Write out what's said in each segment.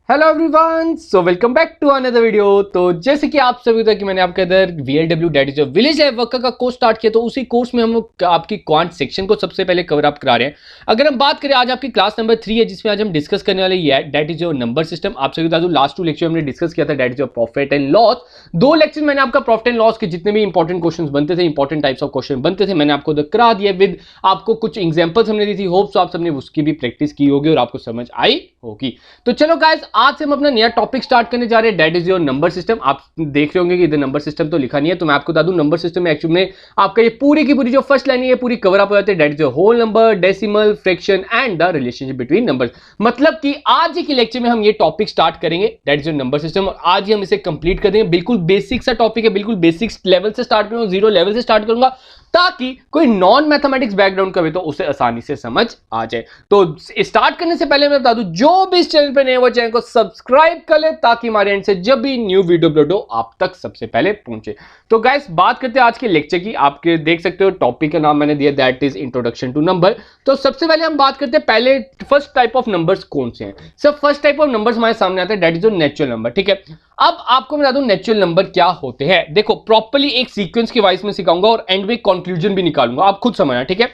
Hello everyone, so welcome back to another video. तो जैसे कि आप सभी कि मैंने आपके इधर VLW that is village life worker का कोर्स स्टार्ट किया, तो उसी कोर्स में हम आपकी क्वांट सेक्शन को सबसे पहले कवर अप करा रहे हैं। अगर हम बात करें, आज आपकी क्लास नंबर 3 है, जिसमें आज हम डिस्कस करने वाले ये that is your number system. आप सभी बता दूं, लास्ट 2 लेक्चर हमने डिस्कस किया था that is your profit and loss. 2 lecture मैंने आपका प्रॉफिट एंड लॉस के जितने भी इंपॉर्टेंट क्वेश्चन बनते थे, इंपॉर्टेंट टाइप्स ऑफ क्वेश्चन बनते थे, मैंने आपको करा दिया। विद आपको कुछ एग्जाम्पल्स हमने दी थी, होप्स आप सबने उसकी भी प्रैक्टिस की होगी और आपको समझ आई होगी। तो चलो गाइस, आज से हम अपना नया टॉपिक स्टार्ट करने जा रहे हैं, that is your number system. आप देख रहे होंगे कि इधर नंबर सिस्टम तो लिखा नहीं है, तो मैं आपको बता दूं नंबर सिस्टम में एक्चुअली में आपका ये पूरी की पूरी जो फर्स्ट लाइन है, ये पूरी कवर अप हो जाती है, that is your whole number, decimal, fraction and the relationship between numbers. मतलब कि आज ही के लेक्चर में हम ये टॉपिक स्टार्ट करेंगे, that is your number system, और आज ही हम इसे कंप्लीट कर देंगे। बिल्कुल बेसिक सा टॉपिक है, बिल्कुल बेसिक लेवल से स्टार्ट करूंगा, 0 लेवल से स्टार्ट करूंगा, ताकि कोई नॉन मैथमेटिक्स बैकग्राउंड का भी तो उसे आसानी से समझ आ जाए। तो स्टार्ट करने से पहले मैं बता दूं, जो भी इस चैनल पे नए वो चैनल को सब्सक्राइब कर ले, ताकि हमारे एंड से जब भी न्यू वीडियो अपलोड हो आप तक सबसे पहले पहुंचे। तो गाइस, बात करते हैं आज के लेक्चर की। आपके देख सकते हो टॉपिक का नाम मैंने दिया, that is introduction to number. तो सबसे पहले हम बात करते हैं, पहले फर्स्ट टाइप ऑफ नंबर्स कौन से हैं। सब फर्स्ट टाइप ऑफ नंबर्स हमारे सामने आते हैं, दैट इज जो नेचुरल नंबर। ठीक है, अब आपको मैं बता दूं नेचुरल नंबर क्या होते हैं। देखो, प्रॉपर्ली एक सीक्वेंस के वाइज में सिखाऊंगा और एंड में कंक्लूजन भी निकालूंगा, आप खुद समझना। ठीक है,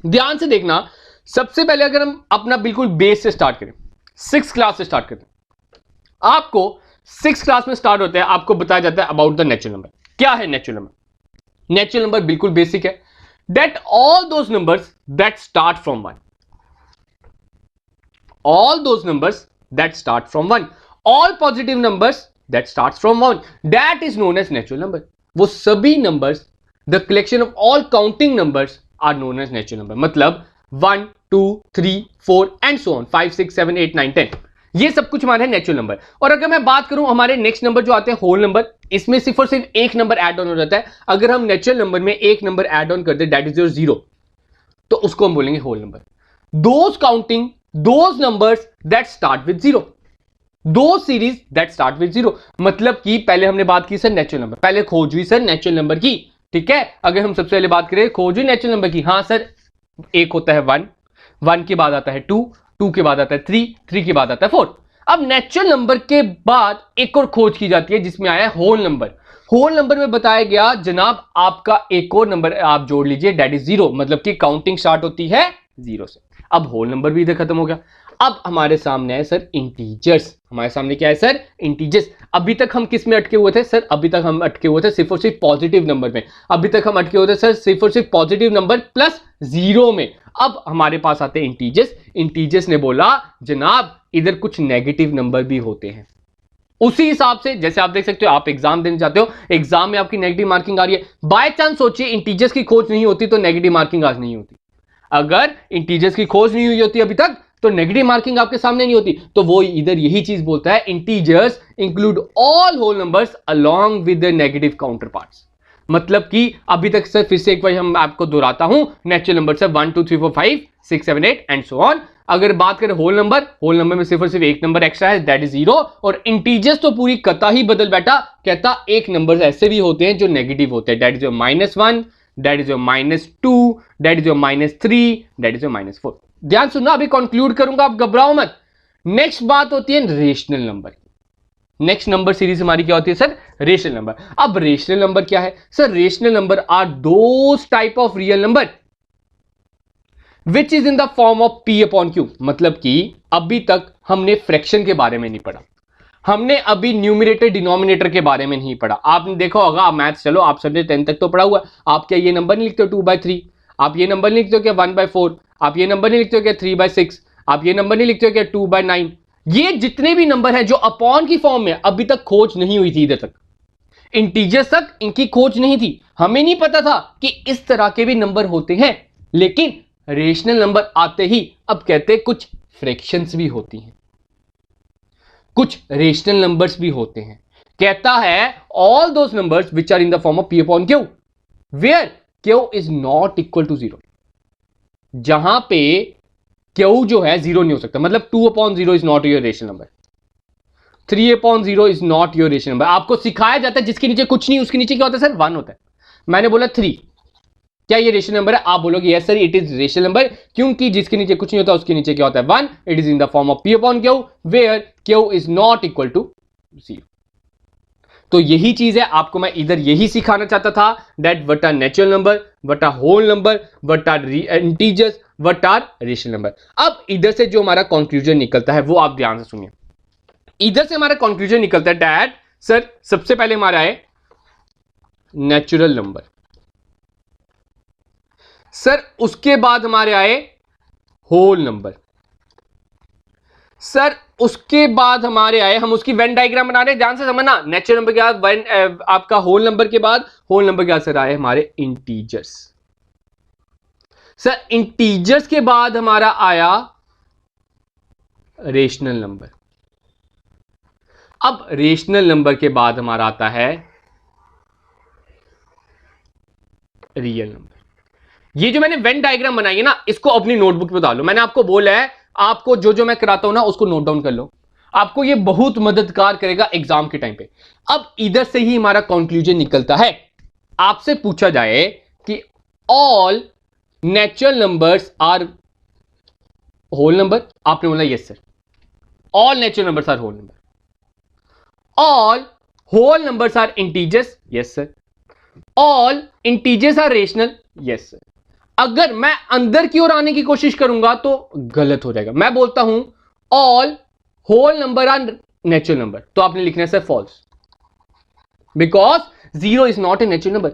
ध्यान से देखना। सबसे पहले अगर हम अपना बिल्कुल बेस से स्टार्ट करें, 6th क्लास से स्टार्ट करते हैं। आपको 6th क्लास में स्टार्ट होता है, आपको बताया जाता है अबाउट द नेचुरल नंबर। क्या है नेचुरल नंबर? नेचुरल नंबर बिल्कुल बेसिक है, that all those numbers that start from 1, all those numbers that start from 1, all positive numbers that starts from 1, that is known as natural number. वो सभी numbers, the collection of all counting numbers are known as natural number. मतलब 1 2 3 4 and so on, 5 6 7 8 9 10, ये सब कुछ हमारे natural number. और अगर मैं बात करूं हमारे नेक्स्ट नंबर जो आते हैं होल नंबर, इसमें सिर्फ और सिर्फ एक नंबर ऐड ऑन हो जाता है। अगर हम नेचुरल नंबर में एक नंबर ऐड ऑन कर दे, दैट इज योर 0, तो उसको हम बोलेंगे whole number. Those counting those numbers that start with 0, those series that start with 0। मतलब कि पहले हमने बात की सर नेचुरल नंबर, पहले खोज हुई सर नेचुरल नंबर की। ठीक है, अगर हम सबसे पहले बात करें खोज हुई नेचुरल नंबर की, हाँ सर, एक होता है 1, 1 के बाद आता है 2, 2 के बाद आता है 3, 3 के बाद आता है 4। अब नेचुरल नंबर के बाद एक और खोज की जाती है, जिसमें आया होल नंबर। होल नंबर में बताया गया जनाब, आपका एक और नंबर आप जोड़ लीजिए, दैट इज 0, मतलब कि काउंटिंग स्टार्ट होती है 0 से। अब होल नंबर भी इधर खत्म हो गया। अब हमारे सामने है सर इंटीजर्स। हमारे सामने क्या है सर? इंटीजर्स। अभी तक हम किस में अटके हुए थे सर? अभी तक हम अटके हुए थे सिर्फ और सिर्फ पॉजिटिव नंबर में। अभी तक हम अटके हुए थे सर सिर्फ और सिर्फ पॉजिटिव नंबर प्लस 0 में। अब हमारे पास आते हैं इंटीजर्स। इंटीजर्स ने बोला जनाब इधर कुछ नेगेटिव नंबर भी होते हैं। उसी हिसाब से जैसे आप देख सकते हो, आप एग्जाम देने जाते हो, एग्जाम में आपकी नेगेटिव मार्किंग आ रही है, बाय चांस सोचिए इंटीजर्स की खोज नहीं होती तो नेगेटिव मार्किंग आज नहीं होती। अगर इंटीजर्स की खोज नहीं हुई होती अभी तक, तो नेगेटिव मार्किंग आपके सामने नहीं होती। तो वो इधर यही चीज बोलता है, integers include all whole numbers along with the negative counterparts. मतलब कि अभी तक सर फिर से एक बार हम आपको दोहराता हूं, natural number sir 1 2 3 4 5 6 7 8 and so on. अगर बात करें होल नंबर में सिर्फ और सिर्फ एक नंबर एक्स्ट्रा है, दैट इज 0। और इंटीजर्स तो पूरी कथा ही बदल बैठा, कहता एक नंबर ऐसे भी होते हैं जो नेगेटिव होते हैं, that is your -1, that is your -2, that is your -3, that is your -4। ध्यान सुनना, अभी कंक्लूड करूंगा, आप घबराओ मत। नेक्स्ट बात होती है rational number. Next number series हमारी क्या होती है सर? Rational number. अब रेशनल नंबर क्या है sir? Rational number are those type of real number which is in the form of P/Q। मतलब कि अभी तक हमने फ्रैक्शन के बारे में नहीं पढ़ा, हमने अभी न्यूमरेटर डिनोमिनेटर के बारे में नहीं पढ़ा। आपने देखा होगा, आप मैथ्स चलो, आप सबने 10 तक तो पढ़ा हुआ। आप क्या ये नंबर नहीं लिखते हो 2/3? आप ये नंबर नहीं लिखते हो क्या 1/4? आप ये नंबर नहीं लिखते हो क्या 3/6? आप ये नंबर नहीं लिखते हो क्या 2/9? ये जितने भी नंबर हैं जो अपॉन की फॉर्म में, अभी तक खोज नहीं हुई थी इधर तक। इंटीजर्स तक इनकी खोज नहीं थी, हमें नहीं पता था कि इस तरह के भी नंबर होते हैं। लेकिन रेशनल नंबर आते ही अब कहते हैं कुछ फ्रैक्शंस भी होती हैं, कुछ रेशनल नंबर्स भी होते हैं। कहता है all those numbers which are in the form of P/Q where Q is not equal to 0। जहां पे Q जो है 0 नहीं हो सकता, मतलब 2/0 is not your rational number, 3/0 is not your rational number. आपको सिखाया जाता है जिसके नीचे कुछ नहीं, उसके नीचे क्या होता है सर? 1 होता है। मैंने बोला 3, क्या ये रेशनल नंबर है? आप बोलोगे yes sir it is rational number, क्योंकि जिसके नीचे कुछ नहीं होता उसके नीचे क्या होता है 1. It is in the form of P upon Q where Q is not equal to 0. तो यही चीज है, आपको मैं इधर यही सिखाना चाहता था, that what are natural number, what are whole number, what are integers, what are rational number. अब इधर से जो हमारा कंक्लूजन निकलता है वो आप ध्यान से सुनिए. इधर से हमारा कंक्लूजन निकलता है दैट सर सबसे पहले हमारा है नेचुरल नंबर, सर उसके बाद हमारे आए होल नंबर, सर उसके बाद हमारे आए, हम उसकी वेन डायग्राम बना रहे हैं, ध्यान से समझना. नेचुरल नंबर के बाद वेन आपका होल नंबर के बाद होल नंबर के बाद सर आए हमारे इंटीजर्स. सर इंटीजर्स के बाद हमारा आया रेशनल नंबर. अब रेशनल नंबर के बाद हमारा आता है रियल नंबर. ये जो मैंने वेन डायग्राम बनाई है ना, इसको अपनी नोटबुक पे डालो. मैंने आपको बोला है आपको जो जो मैं कराता हूं ना उसको नोट डाउन कर लो, आपको ये बहुत मददगार करेगा एग्जाम के टाइम पे. अब इधर से ही हमारा कंक्लूजन निकलता है. आपसे पूछा जाए कि all natural numbers are whole number, आपने बोला yes sir. All natural numbers are whole number. All whole numbers are integers, yes sir. All integers are rational, yes sir. अगर मैं अंदर की ओर आने की कोशिश करूंगा तो गलत हो जाएगा. मैं बोलता हूं all whole number are natural number, तो आपने लिखना है sir false, because 0 is not a natural number.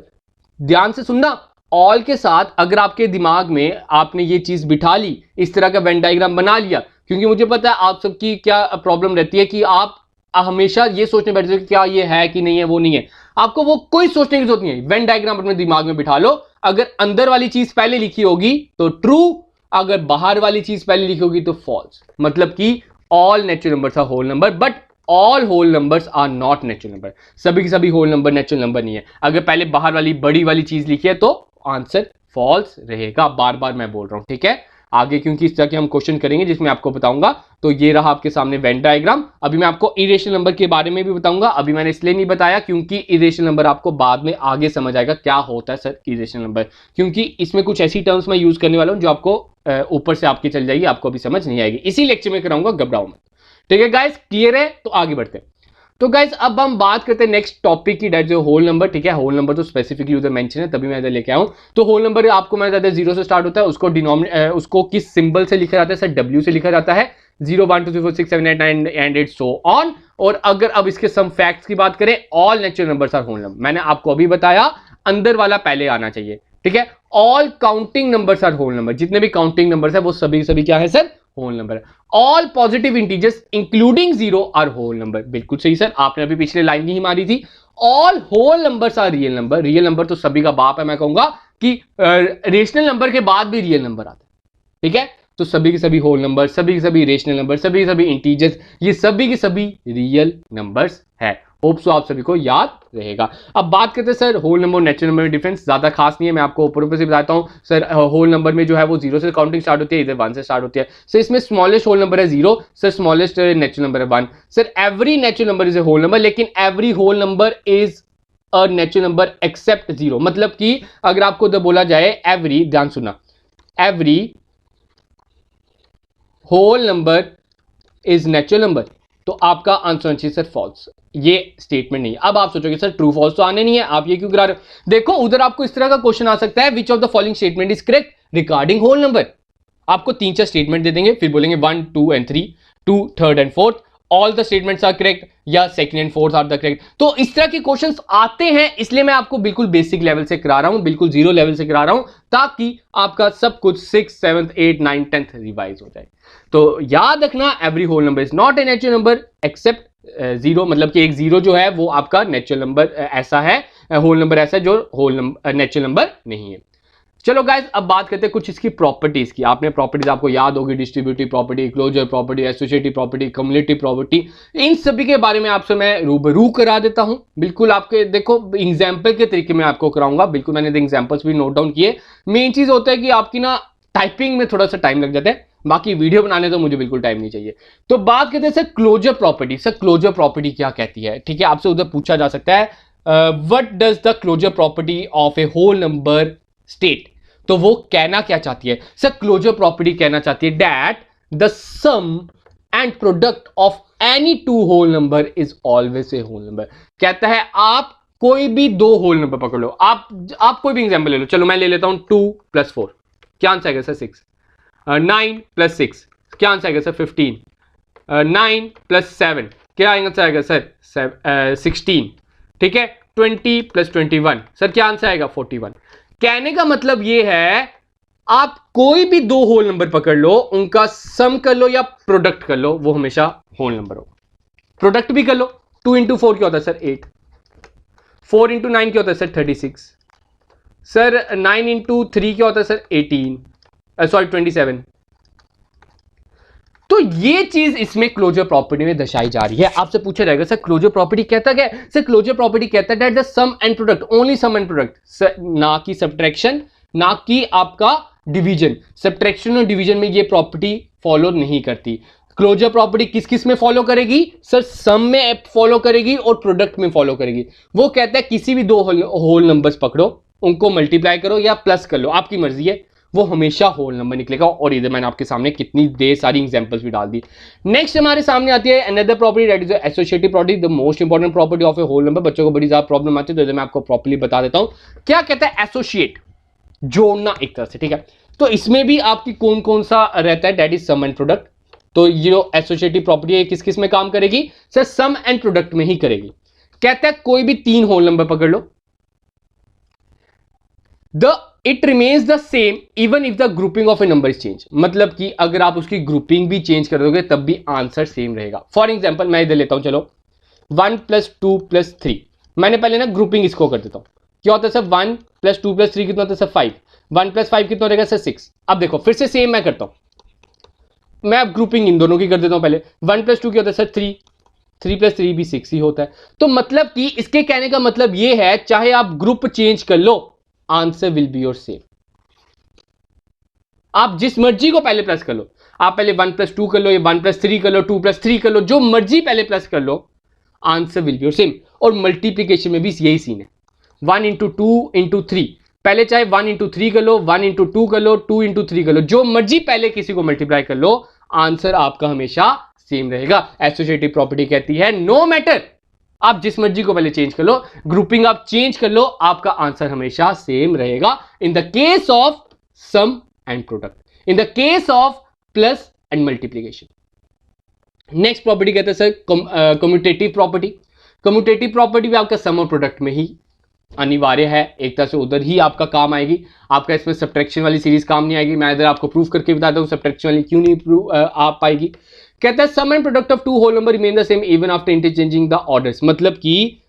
ध्यान से सुनना, ऑल के साथ अगर आपके दिमाग में आपने ये चीज बिठा ली, इस तरह का वेन डायग्राम बना लिया, क्योंकि मुझे पता है आप सबकी क्या प्रॉब्लम रहती है कि आप हमेशा ये सोचने बैठते हो कि क्या ये है कि नहीं है, वो नहीं है. आपको वो कोई सोचने की जरूरत नहीं है. वेन डायग्राम अपने दिमाग में बिठा लो. अगर अंदर वाली चीज पहले लिखी होगी तो ट्रू, अगर बाहर वाली चीज पहले लिखी होगी तो फॉल्स. मतलब कि all natural numbers are whole number but all whole numbers are not natural number. सभी के सभी होल नंबर नेचुरल नंबर नहीं है. अगर पहले बाहर वाली बड़ी वाली चीज लिखी है तो आंसर फॉल्स रहेगा. बार बार मैं बोल रहा हूं, ठीक है. आगे क्योंकि इस तरह के हम क्वेश्चन करेंगे जिसमें आपको बताऊंगा. तो ये रहा आपके सामने वेन डायग्राम. अभी मैं आपको इरेशनल नंबर के बारे में भी बताऊंगा. अभी मैंने इसलिए नहीं बताया क्योंकि इरेशनल नंबर आपको बाद में आगे समझ आएगा क्या होता है सर इरेशनल नंबर, क्योंकि इसमें कुछ ऐसी टर्म्स मैं यूज करने वाला हूं जो आपको ऊपर से आपकी चल जाएगी, आपको अभी समझ नहीं आएगी. इसी लेक्चर में कराऊंगा, घबराओ मत. ठीक है गाइस, क्लियर है? तो आगे बढ़ते हैं. तो गाइस अब हम बात करते हैं नेक्स्ट टॉपिक की, दैट जो होल नंबर. ठीक है, होल नंबर तो स्पेसिफिकली उधर मेंशन है तभी मैं इधर लेके आऊं. तो होल नंबर आपको मैंने बताया 0 से स्टार्ट होता है. उसको किस सिंबल से लिखा जाता है सर? W से लिखा जाता है. 0 1 2 3 4 6 7 8 9 एंड इट सो ऑन. और अगर अब इसके सम फैक्ट्स की बात करें, all natural numbers are whole number. मैंने आपको अभी बताया अंदर वाला पहले आना चाहिए. ठीक है, all counting numbers are whole number. जितने भी काउंटिंग नंबर्स है वो सभी सभी क्या है sir? Whole number. All positive integers including 0 are whole number. बिल्कुल सही सर, आपने अभी पिछले लाइन ही मारी थी. All whole numbers are real number. Real number तो सभी का बाप है. मैं कहूंगा कि रेशनल नंबर के बाद भी रियल नंबर आता है. ठीक है, तो सभी के सभी होल नंबर, सभी के सभी रेशनल नंबर, सभी के सभी इंटीजर्स, ये सभी के सभी रियल नंबर्स है. होप सो आप सभी को याद रहेगा. अब बात करते हैं सर होल नंबर और नेचुरल नंबर में डिफरेंस ज्यादा खास नहीं है. मैं आपको ऊपर से बताता हूं सर. होल नंबर में जो है वो 0 से काउंटिंग स्टार्ट होती है, इधर 1 से स्टार्ट होती है. सर इसमें स्मॉलेस्ट होल नंबर है 0. सर स्मॉलेस्ट नेचुरल नंबर है 1. Sir every natural number is a whole number, लेकिन every whole number is a natural number except 0. मतलब कि अगर आपको उधर बोला जाए एवरी, ध्यान सुना, every whole number is natural number, तो आपका आंसर होना चाहिए सर फॉल्स. ये स्टेटमेंट नहीं. अब आप सोचोगे सर ट्रू फॉल्स तो आने नहीं है, आप ये क्यों करा रहे हो? देखो उधर आपको इस तरह का क्वेश्चन आ सकता है, which of the following statement is correct regarding whole number. आपको 3-4 स्टेटमेंट दे देंगे, फिर बोलेंगे 1 2 and 3, 2 3rd and 4th, all the statements are correct, या 2nd and 4th are the correct. तो इस तरह के क्वेश्चंस आते हैं, इसलिए मैं आपको बिल्कुल बेसिक लेवल से करा रहा हूं, बिल्कुल 0 लेवल से करा रहा हूं, ताकि आपका सब कुछ 6th 7th 8th 9th 10th revise हो जाए. तो याद रखना every whole number is not a natural number except 0. मतलब कि एक 0 जो है वो आपका नेचुरल नंबर ऐसा है, होल नंबर ऐसा है जो होल नंबर नेचुरल नंबर नहीं है. चलो गाइस अब बात करते हैं कुछ इसकी प्रॉपर्टीज की. आपने प्रॉपर्टीज आपको याद होगी, distributive property, closure property, associative property, commutative property. इन सभी के बारे में आपसे मैं रूबरू करा देता हूं. बिल्कुल आपके देखो एग्जाम्पल के तरीके में आपको कराऊंगा. बिल्कुल मैंने एग्जाम्पल्स भी नोट डाउन किए. मेन चीज होता है कि आपकी ना टाइपिंग में थोड़ा सा टाइम लग जाता है, बाकी वीडियो बनाने तो मुझे बिल्कुल टाइम नहीं चाहिए. तो बात करते हैं sir closure property. Sir closure property क्या कहती है? ठीक है, आपसे उधर पूछा जा सकता है what does the closure property of a whole number state. तो वो कहना क्या चाहती है सर, क्लोजर प्रॉपर्टी कहना चाहती है that the sum and product of any two whole number is always a whole number. कहता है आप कोई भी दो होल नंबर पकड़ लो, आप कोई भी एग्जांपल ले लो, चलो मैं ले लेता हूं 2 + 4, क्या आंसर आएगा सर 6। 9 + 6 क्या आंसर आएगा सर 15। 9 + 7 क्या आंसर आएगा सर 16। ठीक है, 20 + 21 सर क्या आंसर आएगा 41। कहने का मतलब ये है आप कोई भी दो होल नंबर पकड़ लो, उनका सम कर लो या प्रोडक्ट कर लो, वो हमेशा होल नंबर होगा। प्रोडक्ट भी कर लो, 2 × 4 क्या होता है सर 8, 4 × 9 क्या होता है सर 36, सर 9 × 3 क्या होता है सर 18, सॉरी 27। तो ये चीज इसमें क्लोजर प्रॉपर्टी में दर्शाई जा रही है। आपसे पूछा जाएगा सर क्लोजर प्रॉपर्टी कहता क्या है, सर क्लोजर प्रॉपर्टी कहता है that the sum and product, only sum and product, ना कि सब्ट्रैक्शन, ना कि आपका डिवीजन। सब्ट्रैक्शन और डिवीजन में ये प्रॉपर्टी फॉलो नहीं करती। क्लोजर प्रॉपर्टी किस किस में फॉलो करेगी सर, सम में फॉलो करेगी और प्रोडक्ट में फॉलो करेगी। वो कहता है किसी भी दो होल नंबर्स पकड़ो, उनको मल्टीप्लाई करो या प्लस कर लो, आपकी मर्जी है, वो हमेशा होल नंबर निकलेगा। और इधर मैंने आपके सामने कितनी देर सारी एग्जांपल्स भी डाल दी। नेक्स्ट हमारे सामने आती है another property that is associative property, the most important property of a whole number. बच्चों को बड़ी ज्यादा प्रॉब्लम आती है, तो इधर मैं आपको प्रॉपर्ली बता देता हूं क्या कहता है एसोसिएट, जोड़ना एक तरह से। ठीक है, तो इसमें भी आपकी कौन कौन सा रहता है, that is sum and product. तो ये जो एसोसिएटिव प्रॉपर्टी है किस किस में काम करेगी सर, सम एंड प्रोडक्ट में ही करेगी। कहता है कोई भी तीन होल नंबर पकड़ लो, it remains the same even if the grouping of a number is change. मतलब कि अगर आप उसकी ग्रुपिंग भी चेंज कर दोगे तब भी आंसर सेम रहेगा। फॉर एग्जाम्पल मैं इधर लेता हूं, चलो 1 + 2 + 3, मैंने पहले ना ग्रुपिंग इसको कर देता हूं। क्या होता है सर 1 + 2 + 3 कितना होता है सर 5, 1 + 5 कितना रहेगा सर 6। अब देखो फिर से सेम मैं करता हूं, मैं अब ग्रुपिंग इन दोनों की कर देता हूं। पहले 1 + 2 क्या होता है सर 3, 3 + 3 भी 6 ही होता है। तो मतलब कि इसके कहने का मतलब ये है चाहे आप ग्रुप चेंज कर लो, answer will be your same. आप जिस मर्जी को पहले प्लस कर लो, आप पहले 1 + 2 कर लो, या 1 + 3 कर लो, 2 + 3 कर लो, जो मर्जी पहले प्लस कर लो, answer will be your same. और मल्टीप्लीकेशन में भी यही सीन है, 1 × 2 × 3, पहले चाहे 1 × 3 कर लो, 1 × 2 कर लो, 2 × 3 कर लो, जो मर्जी पहले किसी को मल्टीप्लाई कर लो, आंसर आपका हमेशा सेम रहेगा। एसोसिएटिव प्रॉपर्टी कहती है नो मैटर आप जिस मर्जी को पहले चेंज कर लो, ग्रुपिंग आप चेंज कर लो, आपका आंसर हमेशा सेम रहेगा in the case of sum and product, in the case of plus and multiplication. Next property कहते हैं sir commutative property. Commutative property भी आपका सम और प्रोडक्ट में ही अनिवार्य है, एक तरह से उधर ही आपका काम आएगी। आपका इसमें सब्ट्रैक्शन वाली सीरीज काम नहीं आएगी। मैं इधर आपको प्रूफ करके बताता हूं सब्ट्रैक्शन वाली क्यों नहीं आ पाएगी। कहता है sum and product of two whole number remain the same even after interchanging the orders. मतलब कि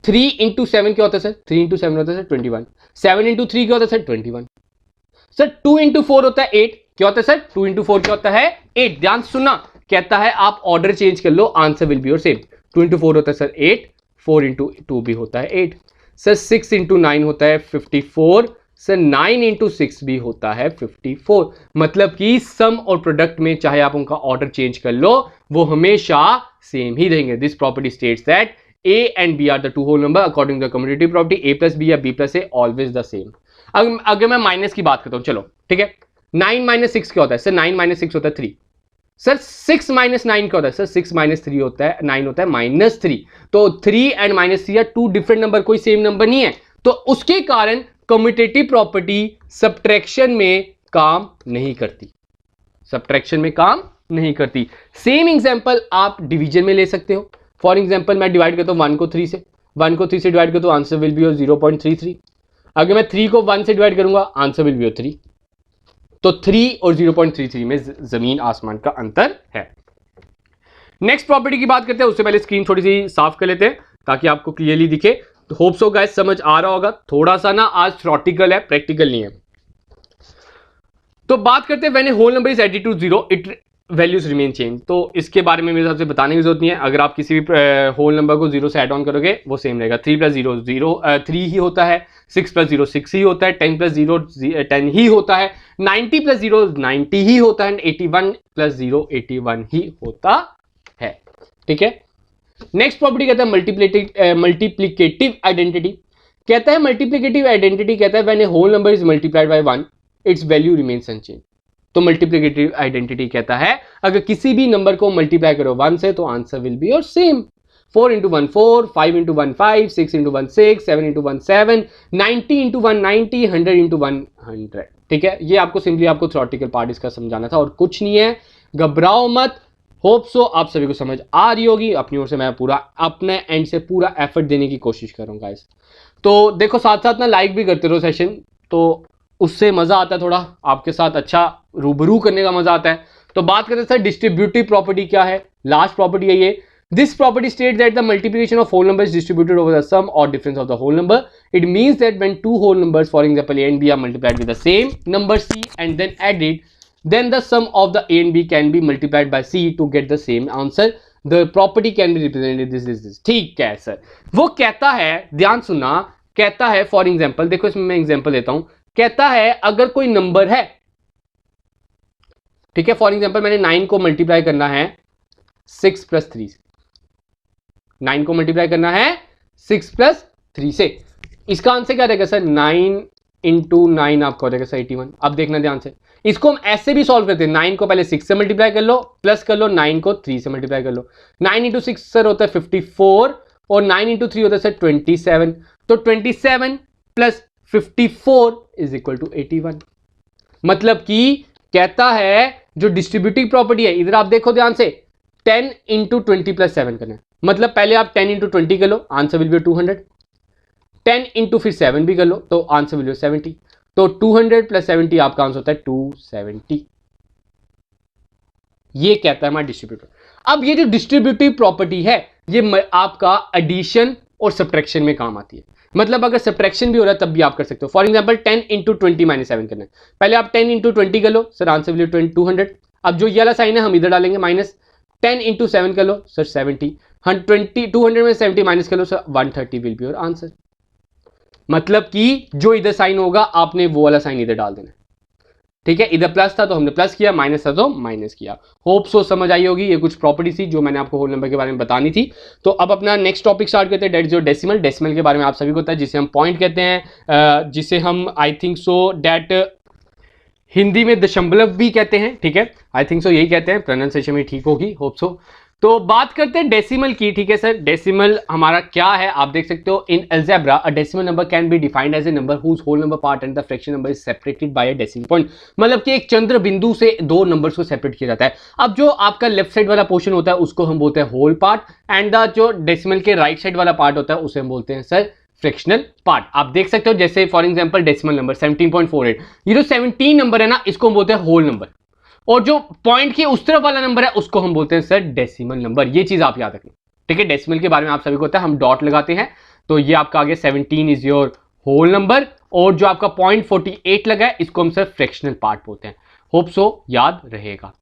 3 × 7 क्या होता है सर, 3 × 7 होता है सर 21, 7 × 3 क्या होता है सर 21, सर 2 × 4 होता है 8, क्या होता है सर 2 × 4 क्या होता है 8। ध्यान सुनना, कहता है आप ऑर्डर चेंज कर लो, answer will be your same. 2 × 4 होता है सर 8, 4 × 2 भी होता है 8, सर 6 × 9 होता है 54, सर 9 × 6 भी होता है 54। मतलब कि सम और प्रोडक्ट में चाहे आप उनका ऑर्डर चेंज कर लो, वो हमेशा सेम ही रहेंगे। This property states that A and B are the two whole number according to the commutative property, A + B या B + A always the same। अगर मैं माइनस की बात करता हूं, चलो ठीक है, 9 - 6 क्या होता है सर, 9 - 6 होता है 3, सर 6 - 9 क्या होता है सर, 6 - 3 होता है 9 होता है -3। तो 3 एंड -3 या टू डिफरेंट नंबर, कोई सेम नंबर नहीं है, तो उसके कारण कम्यूटेटिव प्रॉपर्टी सब्ट्रैक्शन में काम नहीं करती, सब्ट्रैक्शन में काम नहीं करती। सेम एग्जांपल आप डिवीजन में ले सकते हो। फॉर एग्जांपल मैं डिवाइड करता हूं 1 को 3 से, 1 को 3 से डिवाइड करता हूं, आंसर विल बी 0.33। अगर मैं 3 को 1 से डिवाइड करूंगा, आंसर विल बी 3। तो 3 और 0.33 में जमीन आसमान का अंतर है। नेक्स्ट प्रॉपर्टी की बात करते हैं, उससे पहले स्क्रीन थोड़ी सी साफ कर लेते हैं ताकि आपको क्लियरली दिखे। तो होप सो गाइस समझ आ रहा होगा। थोड़ा सा ना आज थ्योरेटिकल है, प्रैक्टिकल नहीं है। तो बात करते हैं when a whole number is added to 0 it values remain change. तो इसके बारे में मेरे हिसाब से बताने की जरूरत नहीं है। अगर आप किसी भी होल नंबर को 0 से ऐड ऑन करोगे वो सेम रहेगा। 3 + 0 0 3 ही होता है, 6 + 0 6 ही होता है, 10 + 0 10 ही होता है, 90 + 0 90 ही होता है, 81 + 0 81 ही होता है। ठीक है, नेक्स्ट प्रॉपर्टी कहता है मल्टीप्लिकेटिव आइडेंटिटी। कहता है मल्टीप्लिकेटिव आइडेंटिटी कहता है when a whole number is multiplied by 1 its value remains unchange. तो मल्टीप्लिकेटिव आइडेंटिटी कहता है अगर किसी भी नंबर को मल्टीप्लाई करो 1 से तो answer will be your same. 4 into 1 4, 5 into 1 5, 6 into 1 6, 7 into 1 7, 90 into 1 90, 100 into 1 100। ठीक है, ये आपको सिंपली आपको थ्योरेटिकल पार्ट इसका समझाना था और कुछ नहीं है, घबराओ मत। होप सो आप सभी को समझ आ रही होगी। अपनी ओर से मैं पूरा अपने एंड से पूरा एफर्ट देने की कोशिश करूंगा गाइस। तो देखो साथ साथ ना लाइक भी करते रहो सेशन, तो उससे मजा आता है, थोड़ा आपके साथ अच्छा रूबरू करने का मजा आता है। तो बात करते हैं सर डिस्ट्रीब्यूटिव प्रॉपर्टी क्या है। लास्ट प्रॉपर्टी है ये, this property states that the multiplication of whole number is distributed over the sum or difference of the whole number. It means that when two whole numbers, for example a and b, are multiplied with the same number c and then added, then the sum of the a and b can be multiplied by c to get the same answer. The property can be represented this। ठीक है sir, वो कहता है, ध्यान सुनना, कहता है for example, देखो इसमें मैं एग्जाम्पल देता हूं, कहता है अगर कोई नंबर है, ठीक है, फॉर एग्जाम्पल मैंने 9 को मल्टीप्लाई करना है 6 + 3 से, 9 को मल्टीप्लाई करना है 6 + 3 से, इसका आंसर क्या रहेगा सर 9 × 9 आपका हो जाएगा सर 81। अब देखना ध्यान से, इसको हम ऐसे भी सॉल्व करते हैं, 9 को पहले 6 से मल्टीप्लाई कर लो, प्लस कर लो 9 को 3 से मल्टीप्लाई कर लो। 9 × 6 सर होता है 54 और 9 × 3 होता है सर 27। तो 27 + 54 = 81। मतलब कि कहता है जो डिस्ट्रीब्यूटिव प्रॉपर्टी है, इधर आप देखो ध्यान से, 10 × 20 + 7 करना है, मतलब पहले आप 10 × 20 कर लो, आंसर विल बी 200। 10 × फिर 7 भी कर लो तो आंसर विल बी 70। तो 200 + 70 आपका आंसर होता है 270। ये कहता है हमारा डिस्ट्रीब्यूटिव। अब ये जो डिस्ट्रीब्यूटिव प्रॉपर्टी है ये आपका एडिशन और सब्ट्रैक्शन में काम आती है। मतलब अगर सब्ट्रैक्शन भी हो रहा है तब भी आप कर सकते हो। फॉर एग्जांपल 10 × 20 - 7 करना है, पहले आप 10 × 20 कर लो सर, आंसर विल बी 200। अब जो ये वाला साइन है हम इधर डालेंगे माइनस, 10 × 7 कर लो सर 70, 200 में 70 माइनस कर लो sir 130 will be your answer. मतलब कि जो इधर साइन होगा आपने वो वाला साइन इधर डाल देना। ठीक है, इधर प्लस था तो हमने प्लस किया, माइनस था तो माइनस किया। होप सो समझ आई होगी। ये कुछ प्रॉपर्टी थी जो मैंने आपको होल नंबर के बारे में बतानी थी। तो अब अपना नेक्स्ट टॉपिक स्टार्ट करते हैं, डेट जो डेसिमल। डेसिमल के बारे में आप सभी को पता है, जिसे हम पॉइंट कहते हैं, जिसे हम I think so that Hindi में दशमलव भी कहते हैं। ठीक है, आई थिंक सो यही कहते हैं, प्रोनाउंसिएशन में ठीक होगी, होप सो। तो बात करते हैं डेसिमल की। ठीक है सर, डेसिमल हमारा क्या है आप देख सकते हो। In algebra a decimal number can be defined as a number whose whole number part and the fraction number is separated by a decimal point. मतलब कि एक चंद्र बिंदु से दो नंबर्स को सेपरेट किया जाता है। अब जो आपका लेफ्ट साइड वाला पोर्शन होता है उसको हम बोलते हैं होल पार्ट, एंड द जो डेसिमल के राइट साइड वाला पार्ट होता है उसे हम बोलते हैं सर फ्रैक्शनल पार्ट। आप देख सकते हो जैसे फॉर एग्जांपल डेसिमल नंबर 17.48, ये जो 17 नंबर है ना इसको हम बोलते हैं होल नंबर, और जो पॉइंट के उस तरफ वाला नंबर है उसको हम बोलते हैं सर डेसिमल नंबर। ये चीज आप याद रखें। ठीक है, डेसिमल के बारे में आप सभी को पता है, हम डॉट लगाते हैं तो ये आपका आगे 17 इज योर होल नंबर, और जो आपका 0.48 लगा है इसको हम सर फ्रैक्शनल पार्ट बोलते हैं। होप सो याद रहेगा।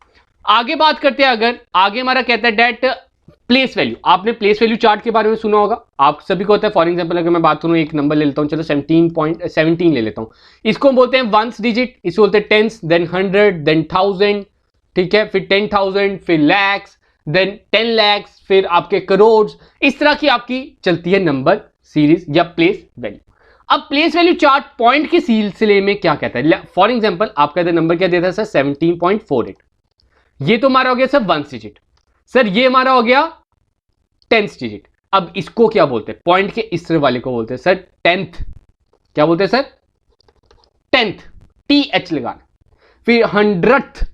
आगे बात करते हैं, अगर आगे हमारा कहता है डेट प्लेस वैल्यू। आपने प्लेस वैल्यू चार्ट के बारे में सुना होगा, आप सभी को होता है। फॉर एग्जांपल अगर मैं बात करूं, एक नंबर ले लेता हूं, चलो 17 ले लेता हूं, इसको हम बोलते हैं वंस डिजिट, इसको बोलते हैं टेंस, देन 100, देन 1000, ठीक है, फिर 10,000, फिर लैक्स, देन 10 लैक्स, फिर आपके करोड़। इस तरह की आपकी चलती है नंबर सीरीज या प्लेस वैल्यू। अब प्लेस वैल्यू चार्ट पॉइंट के सिलसिले में क्या कहता है। फॉर एग्जांपल आपका इधर नंबर क्या देता है सर 17.48, ये तो हमारा हो गया सर वंस डिजिट, सर ये हमारा हो गया 10th डिजिट। अब इसको क्या बोलते हैं, पॉइंट के इस तरफ वाले को बोलते हैं सर 10th। क्या बोलते हैं सर 10th, TH लगाना, फिर 100th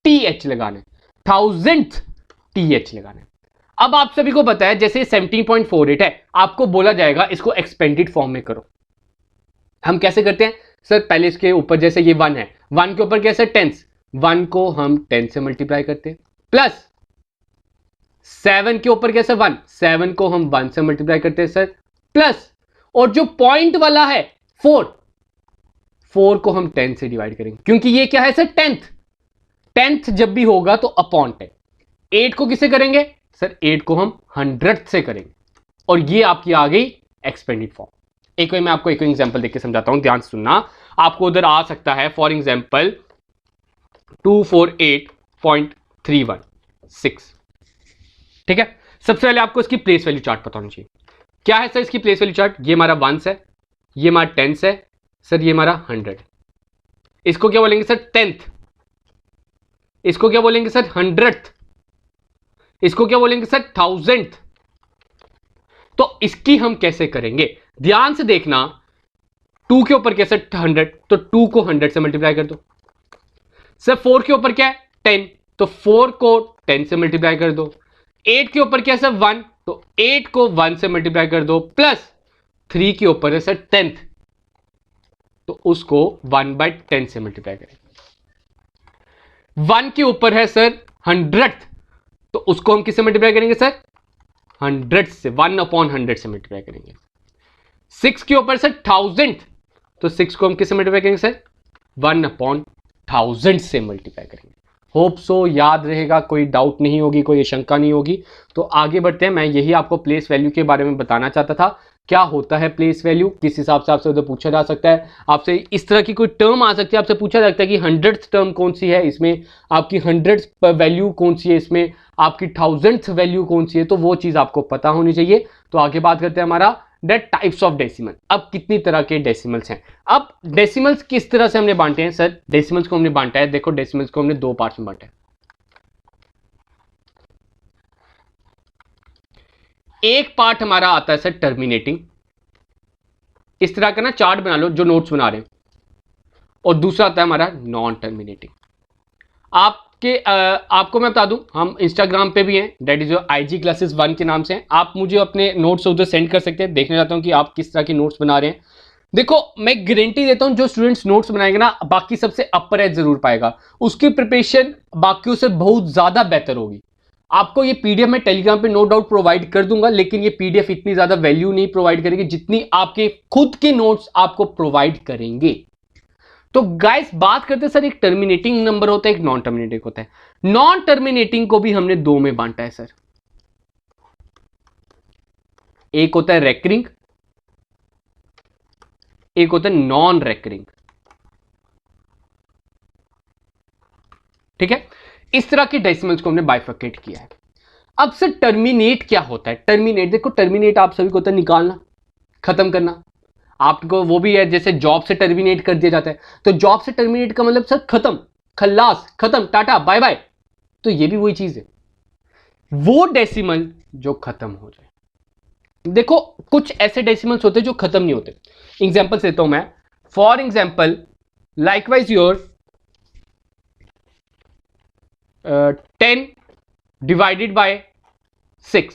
TH लगाना, 1000th TH लगाना। अब आप सभी को पता है जैसे 17.48 है, आपको बोला जाएगा इसको एक्सपेंडेड फॉर्म में करो। हम कैसे करते हैं सर, पहले इसके ऊपर जैसे ये 1 है, 1 के ऊपर क्या है 10, 1 को हम 10 से मल्टीप्लाई करते हैं, प्लस 7 के ऊपर कैसे 1, 7 को हम 1 से मल्टीप्लाई करते हैं सर, प्लस, और जो पॉइंट वाला है 4 को हम 10 से डिवाइड करेंगे, क्योंकि ये क्या है सर 10th जब भी होगा तो अपॉन 10। 8 को किसे करेंगे सर, 8 को हम 100th से करेंगे, और ये आपकी आ गई एक्सपेंडेड फॉर्म। एक मैं आपको एक एग्जांपल देख के समझाता हूं, ध्यान सुनना। आपको उधर आ सकता है फॉर एग्जांपल 248.316, ठीक है। सबसे पहले आपको इसकी प्लेस वैल्यू चार्ट पता होना चाहिए। क्या है सर इसकी प्लेस वैल्यू चार्ट, ये हमारा वंस है, ये हमारा टेंस है सर, ये हमारा 100, इसको क्या बोलेंगे सर 10th, इसको क्या बोलेंगे सर 100th, इसको क्या बोलेंगे सर 1000th। तो इसकी हम कैसे करेंगे, ध्यान से देखना, 2 के ऊपर क्या सर 100, तो 2 को 100 से मल्टीप्लाई कर दो। सर 4 के ऊपर क्या है 10, तो 4 को 10 से मल्टीप्लाई कर दो। 8 के ऊपर क्या है सर 1, तो 8 को 1 से मल्टीप्लाई कर दो, प्लस 3 के ऊपर है सर 10th, तो उसको 1/10 से मल्टीप्लाई करें। 1 के ऊपर है सर 100th, तो उसको हम किससे मल्टीप्लाई करेंगे सर 100 से, 1/100 से मल्टीप्लाई करेंगे। 6 के ऊपर सर 1000th, तो 6 को हम किससे मल्टीप्लाई करेंगे सर 1/1000 से मल्टीप्लाई करेंगे। होप सो याद रहेगा, कोई डाउट नहीं होगी, कोई शंका नहीं होगी। तो आगे बढ़ते हैं, मैं यही आपको प्लेस वैल्यू के बारे में बताना चाहता था। क्या होता है प्लेस वैल्यू, किस हिसाब से आपसे उधर पूछा जा सकता है, आपसे इस तरह की कोई टर्म आ सकती है, आपसे पूछा जा सकता है कि 100th टर्म कौन सी है, इसमें आपकी 100th वैल्यू कौन सी है, इसमें आपकी 1000th वैल्यू कौन सी है, तो वो चीज़ आपको पता होनी चाहिए। तो आगे बात करते हैं हमारा दैट टाइप्स ऑफ डेसिमल। अब कितनी तरह के डेसिमल्स हैं, अब डेसिमल्स किस तरह से हमने बांटे हैं सर, डेसिमल्स को हमने बांटा है, देखो डेसिमल्स को हमने 2 पार्ट्स में बांटा है। एक पार्ट हमारा आता है सर टर्मिनेटिंग, इस तरह का ना चार्ट बना लो जो नोट्स बना रहे हैं, और दूसरा आता है हमारा नॉन टर्मिनेटिंग। आपको मैं बता दूं, हम इंस्टाग्राम पे भी हैं, that is your IG classes 1 के नाम से हैं। आप मुझे अपने नोट्स उधर सेंड कर सकते हैं, देखना चाहता हूं कि आप किस तरह के नोट्स बना रहे हैं। देखो मैं गारंटी देता हूं जो स्टूडेंट्स नोट्स बनाएंगे ना, बाकी सबसे अपर एज जरूर पाएगा, उसकी प्रिपरेशन बाकियों से बहुत ज्यादा बेहतर होगी। आपको ये PDF मैं टेलीग्राम पे नो डाउट प्रोवाइड कर दूंगा, लेकिन ये PDF इतनी ज्यादा वैल्यू नहीं प्रोवाइड करेगी जितनी आपके खुद के नोट्स आपको प्रोवाइड करेंगे। तो गाइस बात करते हैं सर, एक टर्मिनेटिंग नंबर होता है, एक नॉन टर्मिनेटिंग होता है। नॉन टर्मिनेटिंग को भी हमने 2 में बांटा है सर, एक होता है रेकरिंग, एक होता है नॉन रेकरिंग। ठीक है, इस तरह के डेसिमल्स को हमने बाइफर्केट किया है। अब सर टर्मिनेट क्या होता है, टर्मिनेट देखो, टर्मिनेट आप सभी को होता है निकालना, खत्म करना। आपको वो भी है जैसे जॉब से टर्मिनेट कर दिया जाता है, तो जॉब से टर्मिनेट का मतलब सर खत्म, खल्लास, खत्म, टाटा बाय बाय। तो ये भी वही चीज है, वो डेसिमल जो खत्म हो जाए। देखो कुछ ऐसे डेसिमल्स होते हैं जो खत्म नहीं होते। एग्जांपल देता हूं मैं, for example likewise your 10 divided by 6,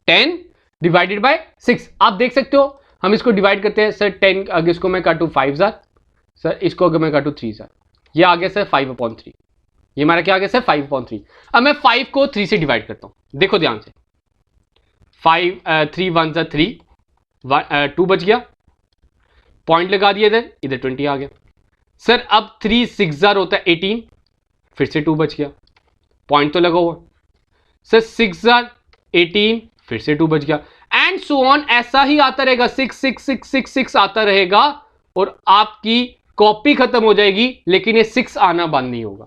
10 divided by 6। आप देख सकते हो हम इसको डिवाइड करते हैं सर, 10 अगर इसको मैं काटूं 5,000 सर, इसको अगर मैं काटूं 3,000, ये आ गया सर 5/3, ये हमारा क्या आ गया सर 5/3। अब मैं 5 को 3 से डिवाइड करता हूं, देखो ध्यान से, 5 3 1 3, 2 बच गया, पॉइंट लगा दिया, इधर 20 आ गया सर। अब 3 6 होता है 18, फिर से 2 बच गया, पॉइंट तो लगा हुआ सर, 6 18, फिर से 2 बच गया, एंड सो ऑन, ऐसा ही आता रहेगा, 6 6 6 6 6 आता रहेगा, और आपकी कॉपी खत्म हो जाएगी, लेकिन ये 6 आना बंद नहीं होगा।